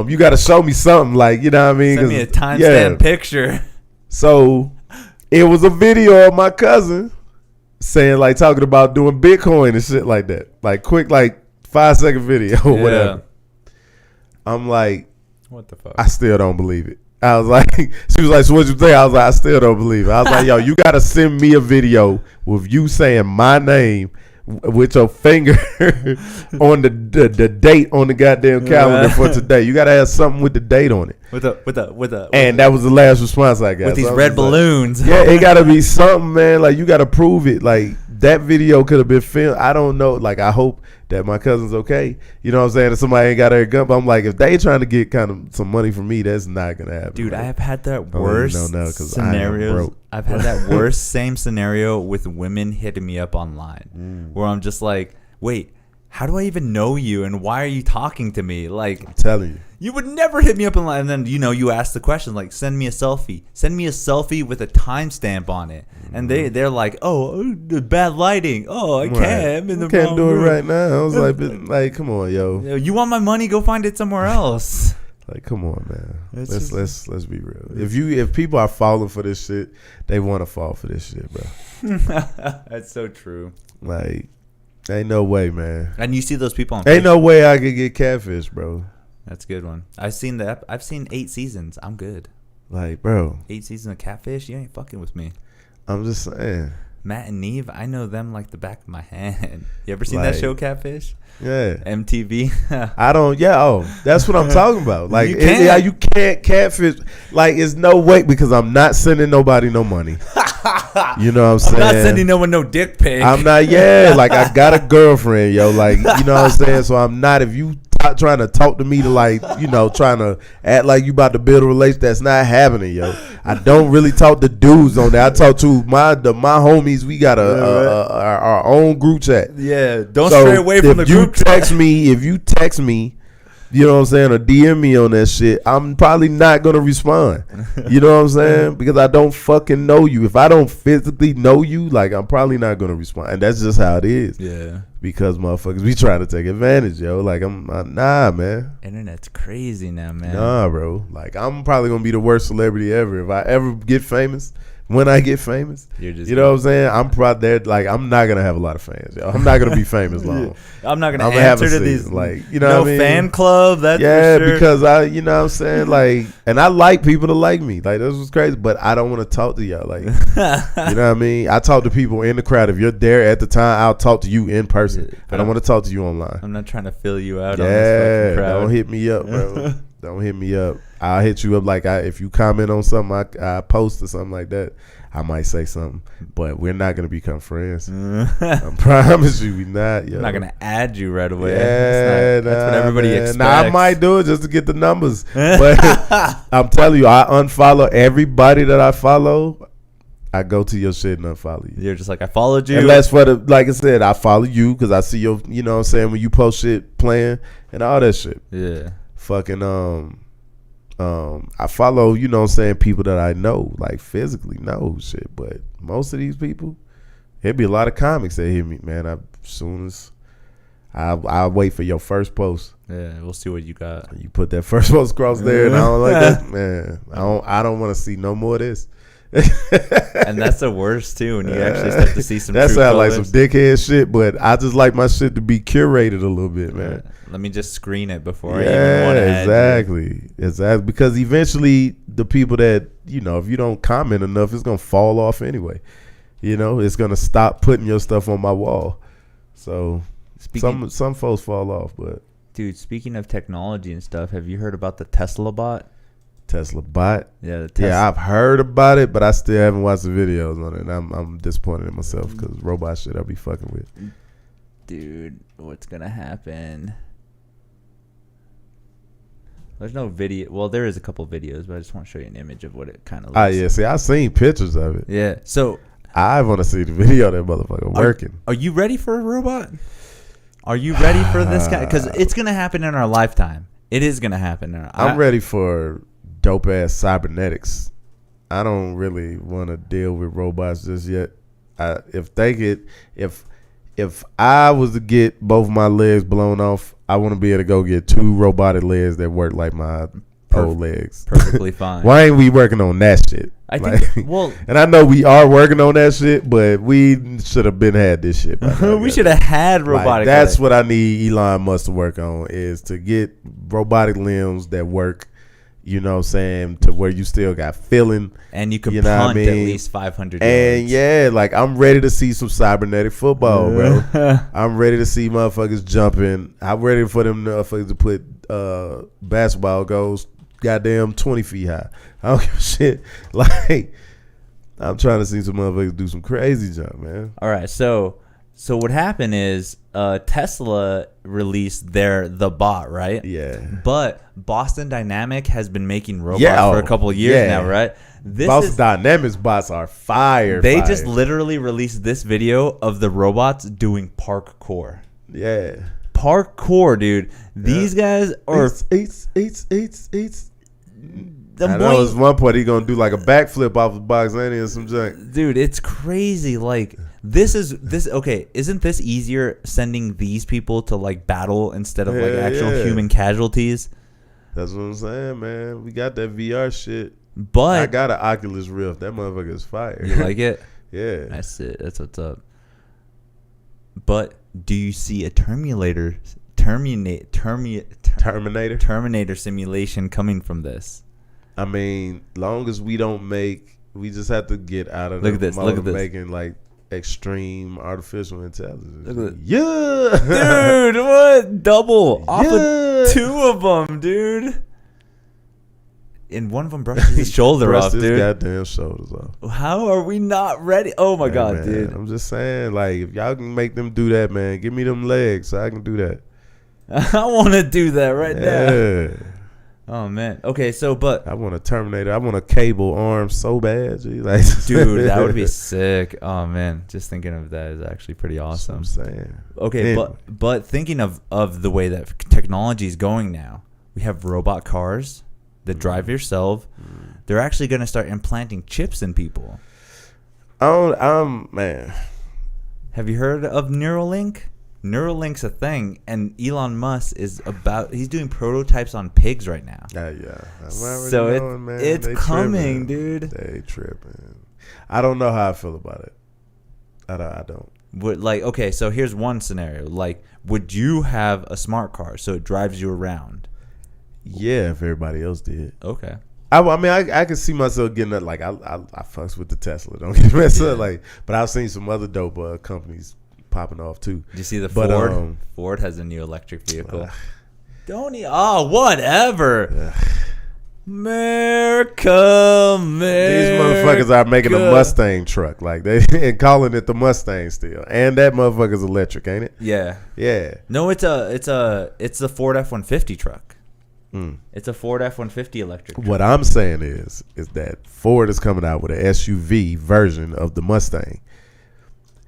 you got to show me something. Like, you know what I mean? Send me a timestamp picture. So it was a video of my cousin saying, like, talking about doing Bitcoin and shit like that. Like, quick, like, 5-second video or whatever. I'm like, what the fuck? I still don't believe it. I was like, she was like, so what you think? I was like, I still don't believe it. I was like, yo, you got to send me a video with you saying my name with your finger on the date on the goddamn calendar for today. You got to have something with the date on it. And that was the last response I got. With these red balloons. Like, yeah, it got to be something, man. Like, you got to prove it. Like, that video could have been filmed. I don't know. Like, I hope that my cousin's okay. You know what I'm saying? If somebody ain't got their gun, but I'm like, if they trying to get kind of some money from me, that's not gonna happen. Dude, man. I have had that worst scenario. I've had that worst same scenario with women hitting me up online, where I'm just like, wait, how do I even know you, and why are you talking to me? Like, I'm telling you. You would never hit me up online, and then you ask the question like, send me a selfie. Send me a selfie with a timestamp on it, and they're like, oh, bad lighting. Oh, I can't. I'm in the can't wrong do it room. right now. I was like, come on, yo. You want my money? Go find it somewhere else. Like, come on, man. Let's be real. If people are falling for this shit, they want to fall for this shit, bro. That's so true. Like, ain't no way, man. And you see those people on Ain't no way I could get catfish, bro. That's a good one. I've seen 8 seasons. I'm good. Like, bro. 8 seasons of Catfish? You ain't fucking with me. I'm just saying. Matt and Neve, I know them like the back of my hand. You ever seen that show, Catfish? Yeah. MTV? I don't, that's what I'm talking about. Like, you can't catfish. Like, it's no way, because I'm not sending nobody no money. You know what I'm saying? I'm not sending no one no dick pic. I'm not, like, I got a girlfriend, yo. Like, you know what I'm saying? So I'm not, if you trying to talk to me to, like, trying to act like you about to build a relationship, that's not happening, yo. I don't really talk to dudes on that. I talk to my homies. We got our own group chat. Yeah, don't stray away from the group chat. If you text me, you know what I'm saying, or DM me on that shit, I'm probably not gonna respond. You know what I'm saying? Because I don't fucking know you. If I don't physically know you, like, I'm probably not gonna respond. And that's just how it is. Yeah. Because motherfuckers be trying to take advantage, yo. Like, nah, man. Internet's crazy now, man. Nah, bro. Like, I'm probably gonna be the worst celebrity ever. If I ever get famous, when I get famous, you know what I'm saying? I'm probably there. Like, I'm not gonna have a lot of fans, yo. I'm not gonna be famous long. I'm not gonna answer to these, like, you know, what I mean? Fan club. That's for sure. Because you know what I'm saying, like, and I like people to like me. Like, this was crazy, but I don't want to talk to y'all. Like, you know what I mean? I talk to people in the crowd. If you're there at the time, I'll talk to you in person. But I don't want to talk to you online. I'm not trying to fill you out. On this fucking crowd. Don't hit me up, bro. Don't hit me up. I'll hit you up if you comment on something I post or something like that, I might say something. But we're not gonna become friends. I promise you, we not. Yo. I'm not gonna add you right away. Yeah, that's what everybody expects. I might do it just to get the numbers. But I'm telling you, I unfollow everybody that I follow. I go to your shit and unfollow you. You're just like, I followed you. And that's like I said, I follow you because I see your, you know what I'm saying, when you post shit playing and all that shit. Yeah. Fucking, I follow, you know what I'm saying, people that I know, like physically know shit. But most of these people, it'd be a lot of comics that hit me, man. As soon as I'll wait for your first post. Yeah, we'll see what you got. You put that first post across there and I don't like that, man. I don't want to see no more of this. And that's the worst too when you actually start to see some that true sounds colors. like some dickhead shit, but I just like my shit to be curated a little bit, man. Let me just screen it before I even want to add you. Exactly, because eventually the people that, you know, if you don't comment enough, it's gonna fall off anyway. You know, it's gonna stop putting your stuff on my wall. So some folks fall off, but dude, speaking of technology and stuff, have you heard about the Tesla bot? Tesla bot? Yeah, I've heard about it, but I still haven't watched the videos on it. And I'm disappointed in myself because robot shit I'll be fucking with. Dude, what's gonna happen? There's no video. Well, there is a couple videos, but I just want to show you an image of what it kind of looks like. Yeah. See, I've seen pictures of it. Yeah. So I want to see the video of that motherfucker working. Are you ready for a robot? Are you ready for this guy? Because it's gonna happen in our lifetime. It is gonna happen. I'm ready for dope ass cybernetics. I don't really want to deal with robots just yet. If I was to get both my legs blown off, I want to be able to go get 2 robotic legs that work like my old legs. Perfectly fine. Why ain't we working on that shit? I think. Well, and I know we are working on that shit, but we should have been had this shit. We should have had robotic. That's what I need Elon Musk to work on, is to get robotic limbs that work. You know what I'm saying? To where you still got feeling. And you can punt at least 500 and yards. Like I'm ready to see some cybernetic football, bro. I'm ready to see motherfuckers jumping. I'm ready for them motherfuckers to put basketball goals goddamn 20 feet high. I don't give a shit. Like, I'm trying to see some motherfuckers do some crazy jump, man. All right, so what happened is Tesla released the bot, right? Yeah. But Boston Dynamic has been making robots for a couple of years now, right? Boston Dynamics bots are fire. They just literally released this video of the robots doing parkour. Yeah. Parkour, dude. These guys are... I know at one point he gonna do like a backflip off the box and some junk. Dude, it's crazy. Like this. Okay, isn't this easier sending these people to like battle instead of like actual human casualties? That's what I'm saying, man. We got that VR shit. But I got an Oculus Rift. That motherfucker is fire. You like it? Yeah. That's it. That's what's up. But do you see a Terminator simulation coming from this? I mean, long as we don't we just have to get out of look at this. Making like extreme artificial intelligence. Look at yeah, dude, what double off of 2 of them, dude. And one of them brushed his shoulder off, dude. His goddamn shoulders off. How are we not ready? Oh my god, man, dude! I'm just saying, like, if y'all can make them do that, man, give me them legs so I can do that. I want to do that right now. Oh man. Okay, but I want a Terminator. I want a cable arm so bad. Like, dude, that would be sick. Oh man, just thinking of that is actually pretty awesome. That's what I'm saying. Okay, but thinking of the way that technology is going now, we have robot cars that drive yourself. They're actually going to start implanting chips in people. Man. Have you heard of Neuralink? Neuralink's a thing, and Elon Musk he's doing prototypes on pigs right now. Yeah. So it's coming, dude. They tripping. I don't know how I feel about it. I don't. Okay, so here's one scenario. Like, would you have a smart car so it drives you around? Yeah, if everybody else did. Okay. I mean, I can see myself getting that. Like, I fucks with the Tesla. Don't get messed up. Like, but I've seen some other dope companies popping off too. Did you see the Ford? Ford has a new electric vehicle. Whatever. America. These motherfuckers are making a Mustang truck, like they and calling it the Mustang still, and that motherfucker's electric, ain't it? Yeah. Yeah. No, it's the Ford F-150 truck. It's a Ford F-150 electric truck. What I'm saying is that Ford is coming out with an SUV version of the Mustang,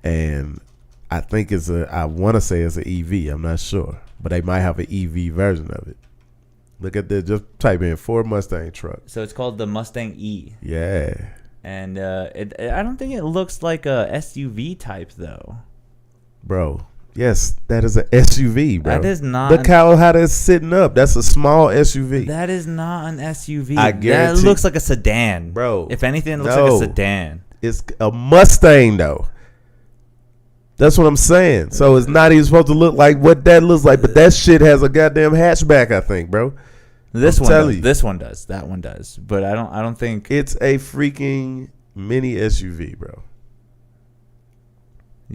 and I think I want to say it's an EV. I'm not sure, but they might have an EV version of it. Look at this. Just type in Ford Mustang truck. So it's called the Mustang E. Yeah. And I don't think it looks like a SUV type though. Bro, yes, that is an SUV, bro. That is not. Look how it's sitting up. That's a small SUV. That is not an SUV. I guarantee. That looks like a sedan, bro. If anything, it looks like a sedan. It's a Mustang though. That's what I'm saying. So it's not even supposed to look like what that looks like, but that shit has a goddamn hatchback, I think, bro. This one does. This one does. That one does. But I don't think it's a freaking mini SUV, bro.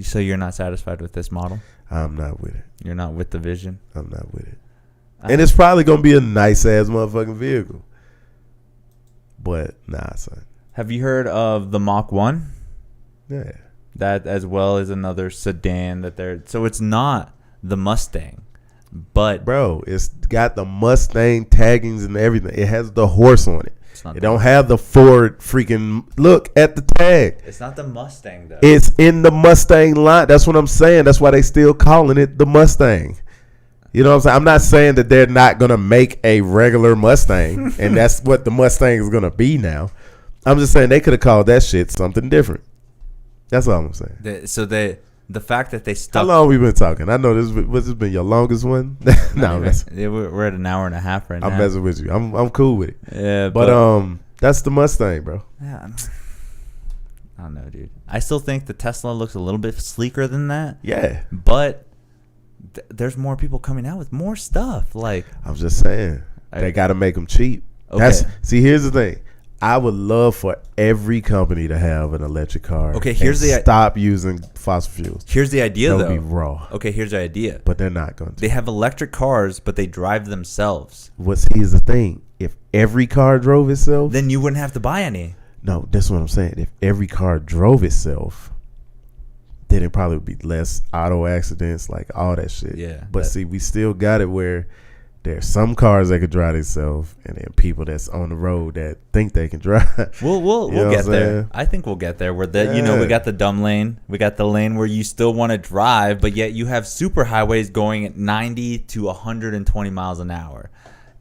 So you're not satisfied with this model? I'm not with it. You're not with the vision? I'm not with it. And it's probably gonna be a nice ass motherfucking vehicle. But nah, son. Have you heard of the Mach 1? Yeah. That as well as another sedan that they're so it's not the Mustang. But bro, it's got the Mustang taggings and everything. It has the horse on it. It don't have the Ford freaking look at the tag. It's not the Mustang though. It's in the Mustang line. That's what I'm saying. That's why they still calling it the Mustang. You know what I'm saying? I'm not saying that they're not gonna make a regular Mustang and that's what the Mustang is gonna be now. I'm just saying they could have called that shit something different. That's all I'm saying. The fact that they stuck. How long we been talking? I know this been your longest one. No, we're at an hour and a half right now. I'm messing with you. I'm cool with it. Yeah, but that's the Mustang, bro. Yeah, I don't know, dude. I still think the Tesla looks a little bit sleeker than that. Yeah, but there's more people coming out with more stuff. Like I'm just saying, they got to make them cheap. Okay. Here's the thing. I would love for every company to have an electric car. Okay, stop using fossil fuels. Here's the idea, though. That would be raw. Okay, here's the idea. But they're not going to. They have electric cars, but they drive themselves. Here's the thing. If every car drove itself, then you wouldn't have to buy any. No, that's what I'm saying. If every car drove itself, then it probably would be less auto accidents, like all that shit. Yeah. But see, we still got it where there's some cars that could drive themselves, and then people that's on the road that think they can drive. We'll get there. I think we'll get there. Where we got the dumb lane, we got the lane where you still want to drive, but yet you have super highways going at 90 to 120 miles an hour.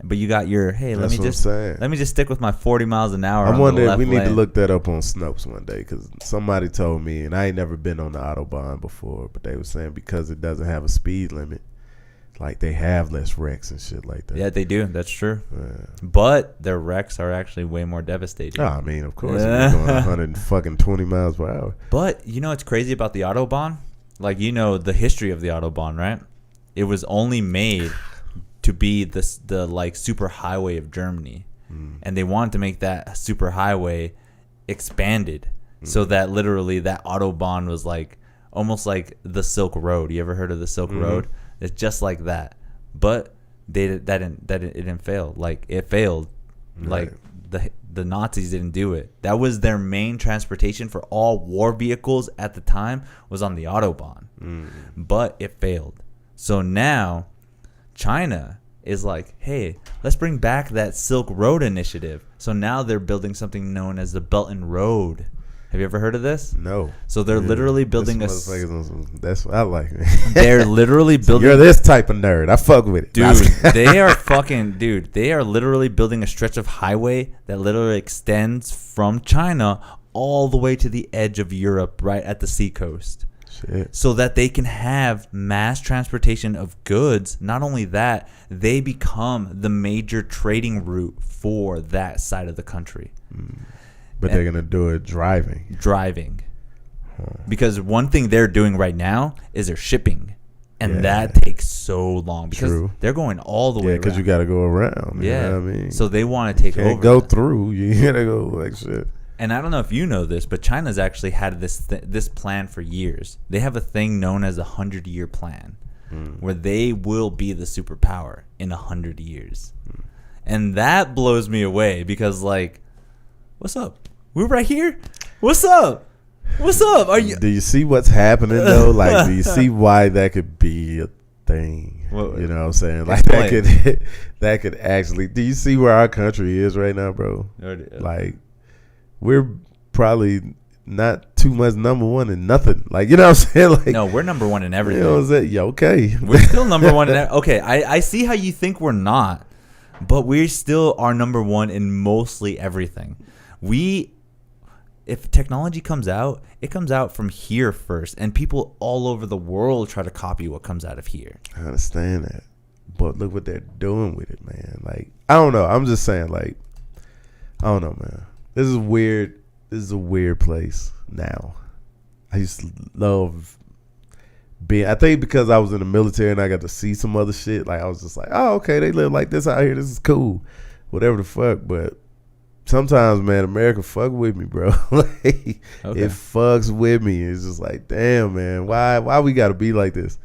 But you got your let me just stick with my 40 miles an hour. I'm wondering, we need to look that up on Snopes one day, because somebody told me, and I ain't never been on the Autobahn before, but they were saying because it doesn't have a speed limit, like they have less wrecks and shit like that. Yeah, they do. That's true. Yeah. But their wrecks are actually way more devastating. Oh, I mean, of course, you're going 120 miles per hour. But you know what's crazy about the Autobahn? Like, you know the history of the Autobahn, right? It was only made to be the like super highway of Germany, and they wanted to make that super highway expanded, so that literally that Autobahn was like almost like the Silk Road. You ever heard of the Silk Road? It's just like that, but it didn't fail. Like it failed. Right. Like the Nazis didn't do it. That was their main transportation for all war vehicles at the time, was on the Autobahn, but it failed. So now China is like, hey, let's bring back that Silk Road initiative. So now they're building something known as the Belt and Road. Have you ever heard of this? No. So they're literally building that's what I like. They're literally building. You're this type of nerd. I fuck with it, dude. They are literally building a stretch of highway that literally extends from China all the way to the edge of Europe, right at the seacoast. Shit. So that they can have mass transportation of goods. Not only that, they become the major trading route for that side of the country. But they're going to do it driving. Because one thing they're doing right now is they're shipping. And that takes so long. Because they're going all the way around. because you got to go around. You know what I mean? So they want to take over. Go through. You got to go like shit. And I don't know if you know this, but China's actually had this plan for years. They have a thing known as a 100-year plan. where they will be the superpower in 100 years. And that blows me away because, like, what's up? We're right here. What's up? What's up? Are you? Do you see what's happening though? Like, do you see why that could be a thing? What, you know what I'm saying? Like, that could actually. Do you see where our country is right now, bro? Like, we're probably not too much number one in nothing. Like, you know what I'm saying? Like, no, we're number one in everything. You know what I'm saying? Yeah, okay. We're still number one in okay, I see how you think we're not, but we still are number one in mostly everything. If technology comes out, it comes out from here first, and people all over the world try to copy what comes out of here. I understand that, but look what they're doing with it, man. Like, I don't know. I'm just saying, like, I don't know, man. This is weird. This is a weird place now. I used to love being. I think because I was in the military and I got to see some other shit. Like, I was just like, oh, okay, they live like this out here. This is cool, whatever the fuck. But sometimes, man, America fuck with me, bro. Like, it fucks with me. It's just like, damn, man, why we gotta be like this?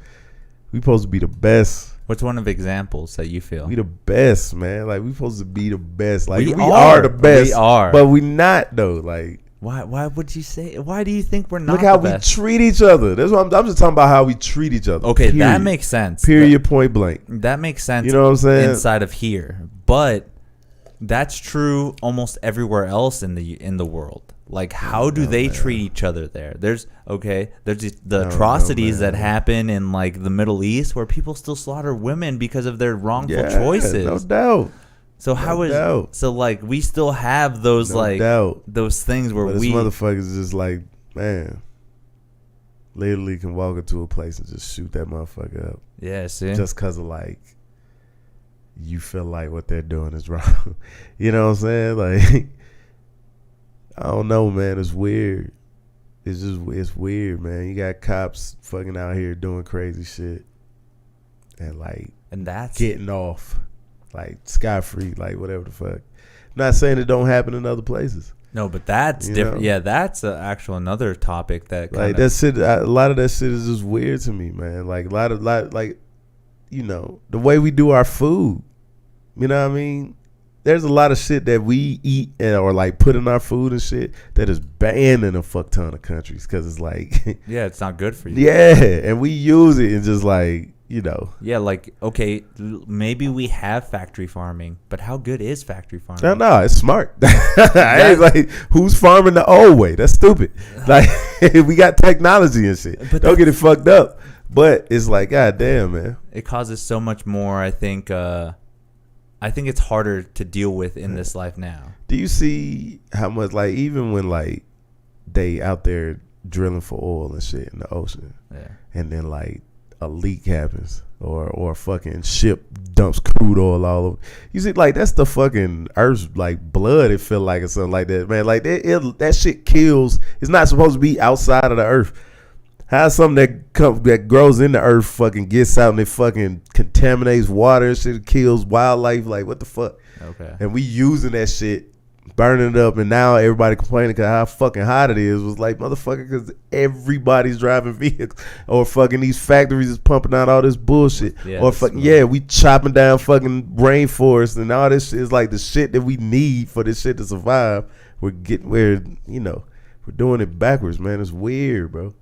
We supposed to be the best. What's one of the examples that you feel? We the best, man. Like, we supposed to be the best. Like, we are the best. We are, but we not though. Like, why would you say? Why do you think we're not? Look how the best? We treat each other. That's what I'm just talking about. How we treat each other. Okay, period. That makes sense. Period. Point blank. That makes sense. You know what I'm saying? Inside of here, but that's true almost everywhere else in the world. Like, how do they treat each other there? There's the atrocities that happen in, like, the Middle East where people still slaughter women because of their wrongful choices. No doubt. So like, we still have those those things where this motherfuckers just like, man, literally can walk into a place and just shoot that motherfucker up. Yeah, see? Just because of, like, you feel like what they're doing is wrong. You know what I'm saying? Like, I don't know, man. It's weird. It's weird, man. You got cops fucking out here doing crazy shit and that's getting off, like, scot-free, like, whatever the fuck. I'm not saying it don't happen in other places. No, but that's different. Yeah, that's another topic that like that shit. A lot of that shit is just weird to me, man. Like, a lot like, you know, the way we do our food. You know what I mean? There's a lot of shit that we eat or, like, put in our food and shit that is banned in a fuck ton of countries because it's like, yeah, it's not good for you. Yeah, and we use it and just, like, you know. Yeah, like, okay, maybe we have factory farming, but how good is factory farming? No, it's smart. It's like, who's farming the old way? That's stupid. Like, we got technology and shit. But don't get it fucked up. But it's like, god damn, man. It causes so much more, I think it's harder to deal with in this life now. Do you see how much, like, even when, like, they out there drilling for oil and shit in the ocean, and then, like, a leak happens or a fucking ship dumps crude oil all over, you see, like, that's the fucking Earth's, like, blood, it feel like, or something like that, man. Like, that shit kills. It's not supposed to be outside of the Earth. How something that grows in the earth fucking gets out and it fucking contaminates water and shit, kills wildlife? Like, what the fuck? Okay. And we using that shit, burning it up, and now everybody complaining because how fucking hot it is. Was like, motherfucker, because everybody's driving vehicles, or fucking these factories is pumping out all this bullshit, or fucking we chopping down fucking rainforests and all this shit is like the shit that we need for this shit to survive. We're doing it backwards, man. It's weird, bro.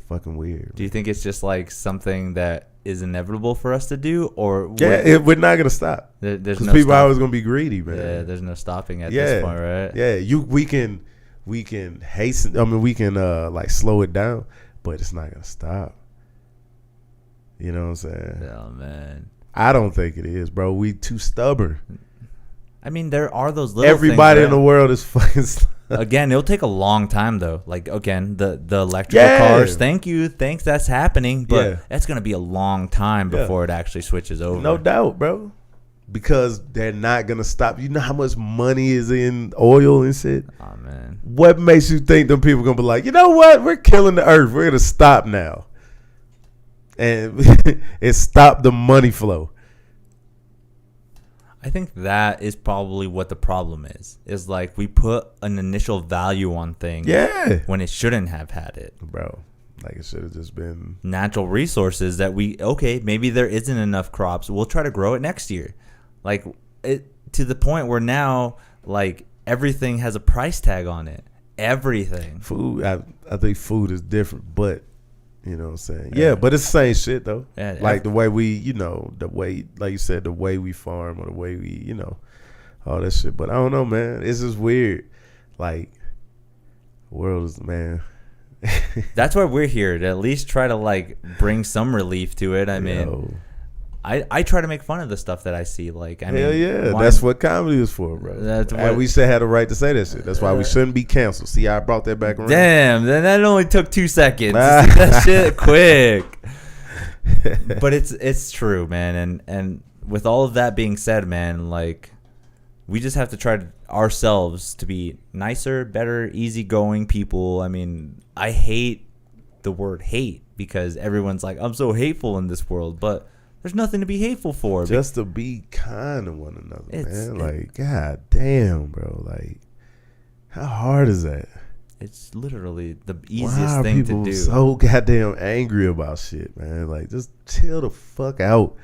Fucking weird. Do you think it's just like something that is inevitable for us to do, or we're not gonna stop? There's no people are always gonna be greedy, man. Yeah, there's no stopping at this point, right? Yeah, we can hasten. I mean, we can like slow it down, but it's not gonna stop. You know what I'm saying? Oh man, I don't think it is, bro. We too stubborn. I mean, there are those little everybody things in the world is fucking. Again, it'll take a long time though. Like, again, the electrical cars. Thanks, that's happening, but that's gonna be a long time before it actually switches over. No doubt, bro. Because they're not gonna stop. You know how much money is in oil and shit. Oh man, what makes you think them people gonna be like, you know what? We're killing the earth. We're gonna stop now, and it stopped the money flow. I think that is probably what the problem is. Is like we put an initial value on things when it shouldn't have had it. Bro, Like it should have just been natural resources that maybe there isn't enough crops. We'll try to grow it next year. Like it to the point where now like everything has a price tag on it. Everything. Food, I think food is different, but you know what I'm saying? Yeah, but it's the same shit though. Yeah, like the way we, the way, like you said, the way we farm or the way we, all that shit. But I don't know, man. It's just weird. Like, the world is, man. That's why we're here, to at least try to like bring some relief to it. I mean, I try to make fun of the stuff that I see. Like, hell yeah, that's what comedy is for, bro. That's what we said had a right to say that shit. That's why we shouldn't be canceled. See how I brought that back around? Damn, that only took 2 seconds. That shit quick. But it's true, man. And with all of that being said, man, like we just have to try ourselves to be nicer, better, easygoing people. I mean, I hate the word hate because everyone's like, I'm so hateful in this world, but there's nothing to be hateful for. Just to be kind to one another, man. Like, god damn, bro. Like, how hard is that? It's literally the easiest thing to do. Why are people so goddamn angry about shit, man? Like, just chill the fuck out.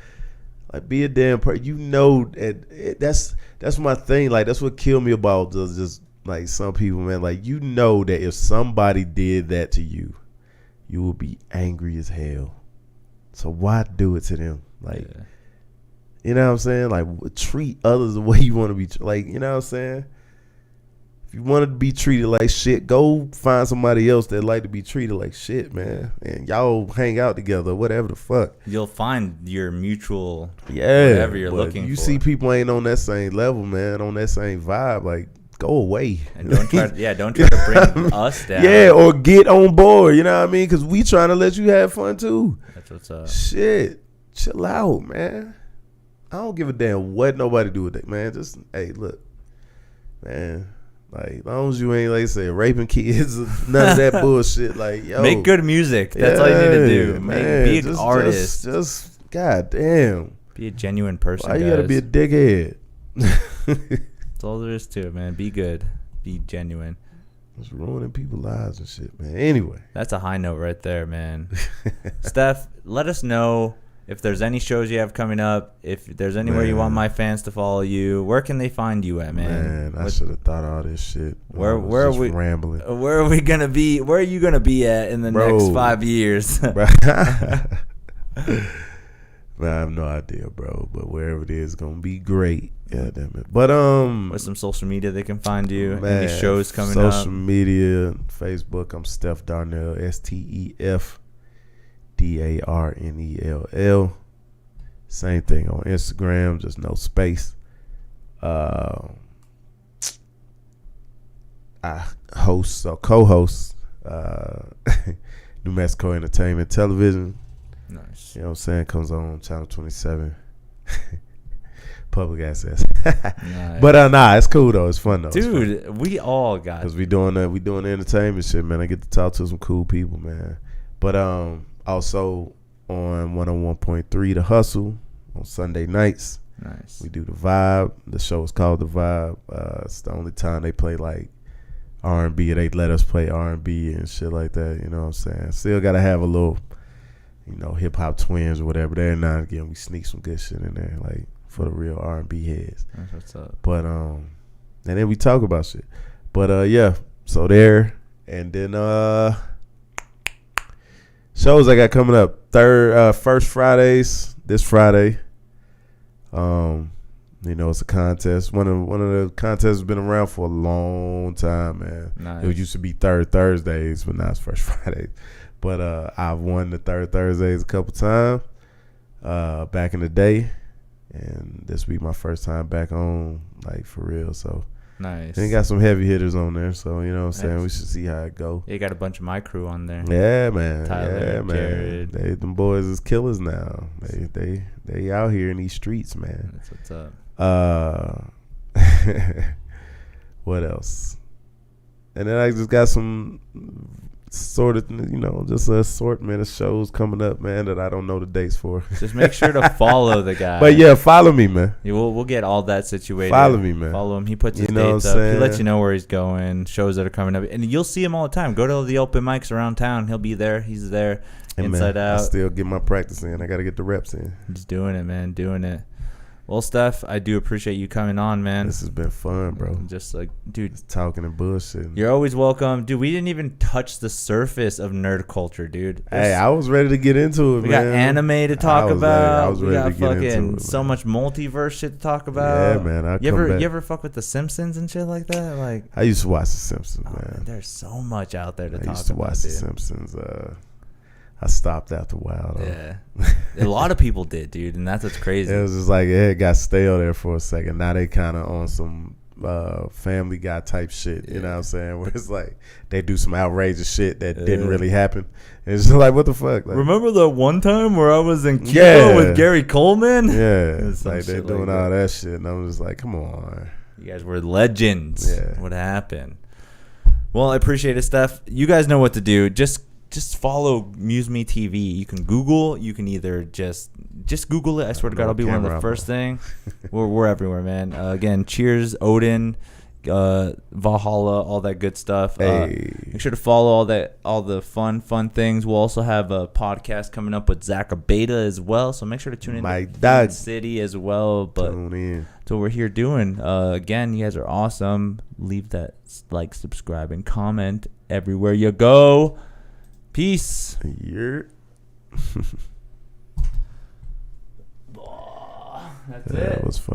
Like, be a damn person. You know, that's my thing. Like, that's what killed me about just like some people, man. Like, you know that if somebody did that to you, you would be angry as hell. So why do it to them? Like, you know what I'm saying? Like, treat others the way you want to be. Like, you know what I'm saying? If you want to be treated like shit, go find somebody else that like to be treated like shit, man. And y'all hang out together, whatever the fuck. You'll find your mutual whatever you're looking for. You see people ain't on that same level, man, on that same vibe. Like, go away. And don't try to bring us down. Yeah, or get on board, you know what I mean? Because we trying to let you have fun too. That's what's up. Shit. Chill out, man. I don't give a damn what nobody do with it, man. Just, hey, look, man. Like, as long as you ain't, like I say, raping kids, none of that bullshit. Like, yo, make good music. That's all you need to do. Man, be an artist. Just, goddamn. Be a genuine person. Why you gotta be a dickhead? That's all there is to it, man. Be good. Be genuine. It's ruining people's lives and shit, man. Anyway, that's a high note right there, man. Steph, let us know if there's any shows you have coming up, if there's anywhere you want my fans to follow you. Where can they find you at, man? Man, I should have thought all this shit. Where are we rambling? Where are we gonna be? Where are you gonna be at in the next 5 years? Man, I have no idea, bro. But wherever it is, gonna be great. Yeah, damn it. But with some social media they can find you. Man, any shows coming up? Social media, Facebook. I'm Stef Darnell. STEF Same thing on Instagram, just no space. I host or co-host New Mexico Entertainment Television. Nice. You know what I'm saying? Comes on Channel 27. Public access. Nice. But nah, it's cool though. It's fun though. Dude, we all got, because we doing the entertainment shit, man. I get to talk to some cool people, man. But also on 101.3 The Hustle on Sunday nights. Nice. We do The Vibe. The show is called The Vibe. It's the only time they play like R&B, or they let us play R&B and shit like that. You know what I'm saying? Still gotta have a little, hip hop twins or whatever. There and now and again we sneak some good shit in there, like for the real R&B heads. That's what's up. But and then we talk about shit. But yeah, so there, and then shows I got coming up. First Fridays, this Friday. It's a contest. One of the contests has been around for a long time, man. Nice. It used to be third Thursdays, but now it's First Fridays. But I've won the third Thursdays a couple times back in the day, and this will be my first time back on, like, for real. So nice. They got some heavy hitters on there, so you know what I'm saying. We should see how it go. You got a bunch of my crew on there. Yeah, man. Tyler, Jared. Them boys is killers now. They out here in these streets, man. That's what's up. What else? And then I just got some sort of, just an assortment of shows coming up, man, that I don't know the dates for. Just make sure to follow the guy. But yeah, follow me, man. Yeah, we'll get all that situated. Follow me, man. Follow him. He puts his dates up. He lets you know where he's going, shows that are coming up. And you'll see him all the time. Go to the open mics around town. He'll be there. He's there. Hey, inside man, out. I still get my practice in. I got to get the reps in. Just doing it, man. Doing it. Well, Stef, I do appreciate you coming on, man. This has been fun, bro. Just like, dude. Just talking and bullshitting. You're always welcome. Dude, we didn't even touch the surface of nerd culture, dude. Hey, I was ready to get into it, we man. We got anime to talk about. I was ready to get into it, man. So much multiverse shit to talk about. Yeah, man. You ever fuck with The Simpsons and shit like that? Like, I used to watch The Simpsons, man. There's so much out there to talk about. I used to watch The Simpsons. I stopped after a while, though. Yeah. A lot of people did, dude, and that's what's crazy. It was just like, it got stale there for a second. Now they kind of on some Family Guy type shit, you know what I'm saying? Where it's like, they do some outrageous shit that didn't really happen. It's just like, what the fuck? Like, remember the one time where I was in Cuba with Gary Coleman? Yeah. It's like, they're doing all that shit, and I'm just like, come on. You guys were legends. Yeah. What happened? Well, I appreciate it, Stef. You guys know what to do. Just follow MuseMe TV. You can Google. You can either just Google it. I swear to God, I'll be one of the first thing. We're everywhere, man. Again, cheers, Odin, Valhalla, all that good stuff. Hey. Make sure to follow all the fun things. We'll also have a podcast coming up with Zach Abeda as well. So make sure to tune in to Dad City as well. But that's what we're here doing. Again, you guys are awesome. Leave that like, subscribe, and comment everywhere you go. Peace. Yeah. That's it. That was fun.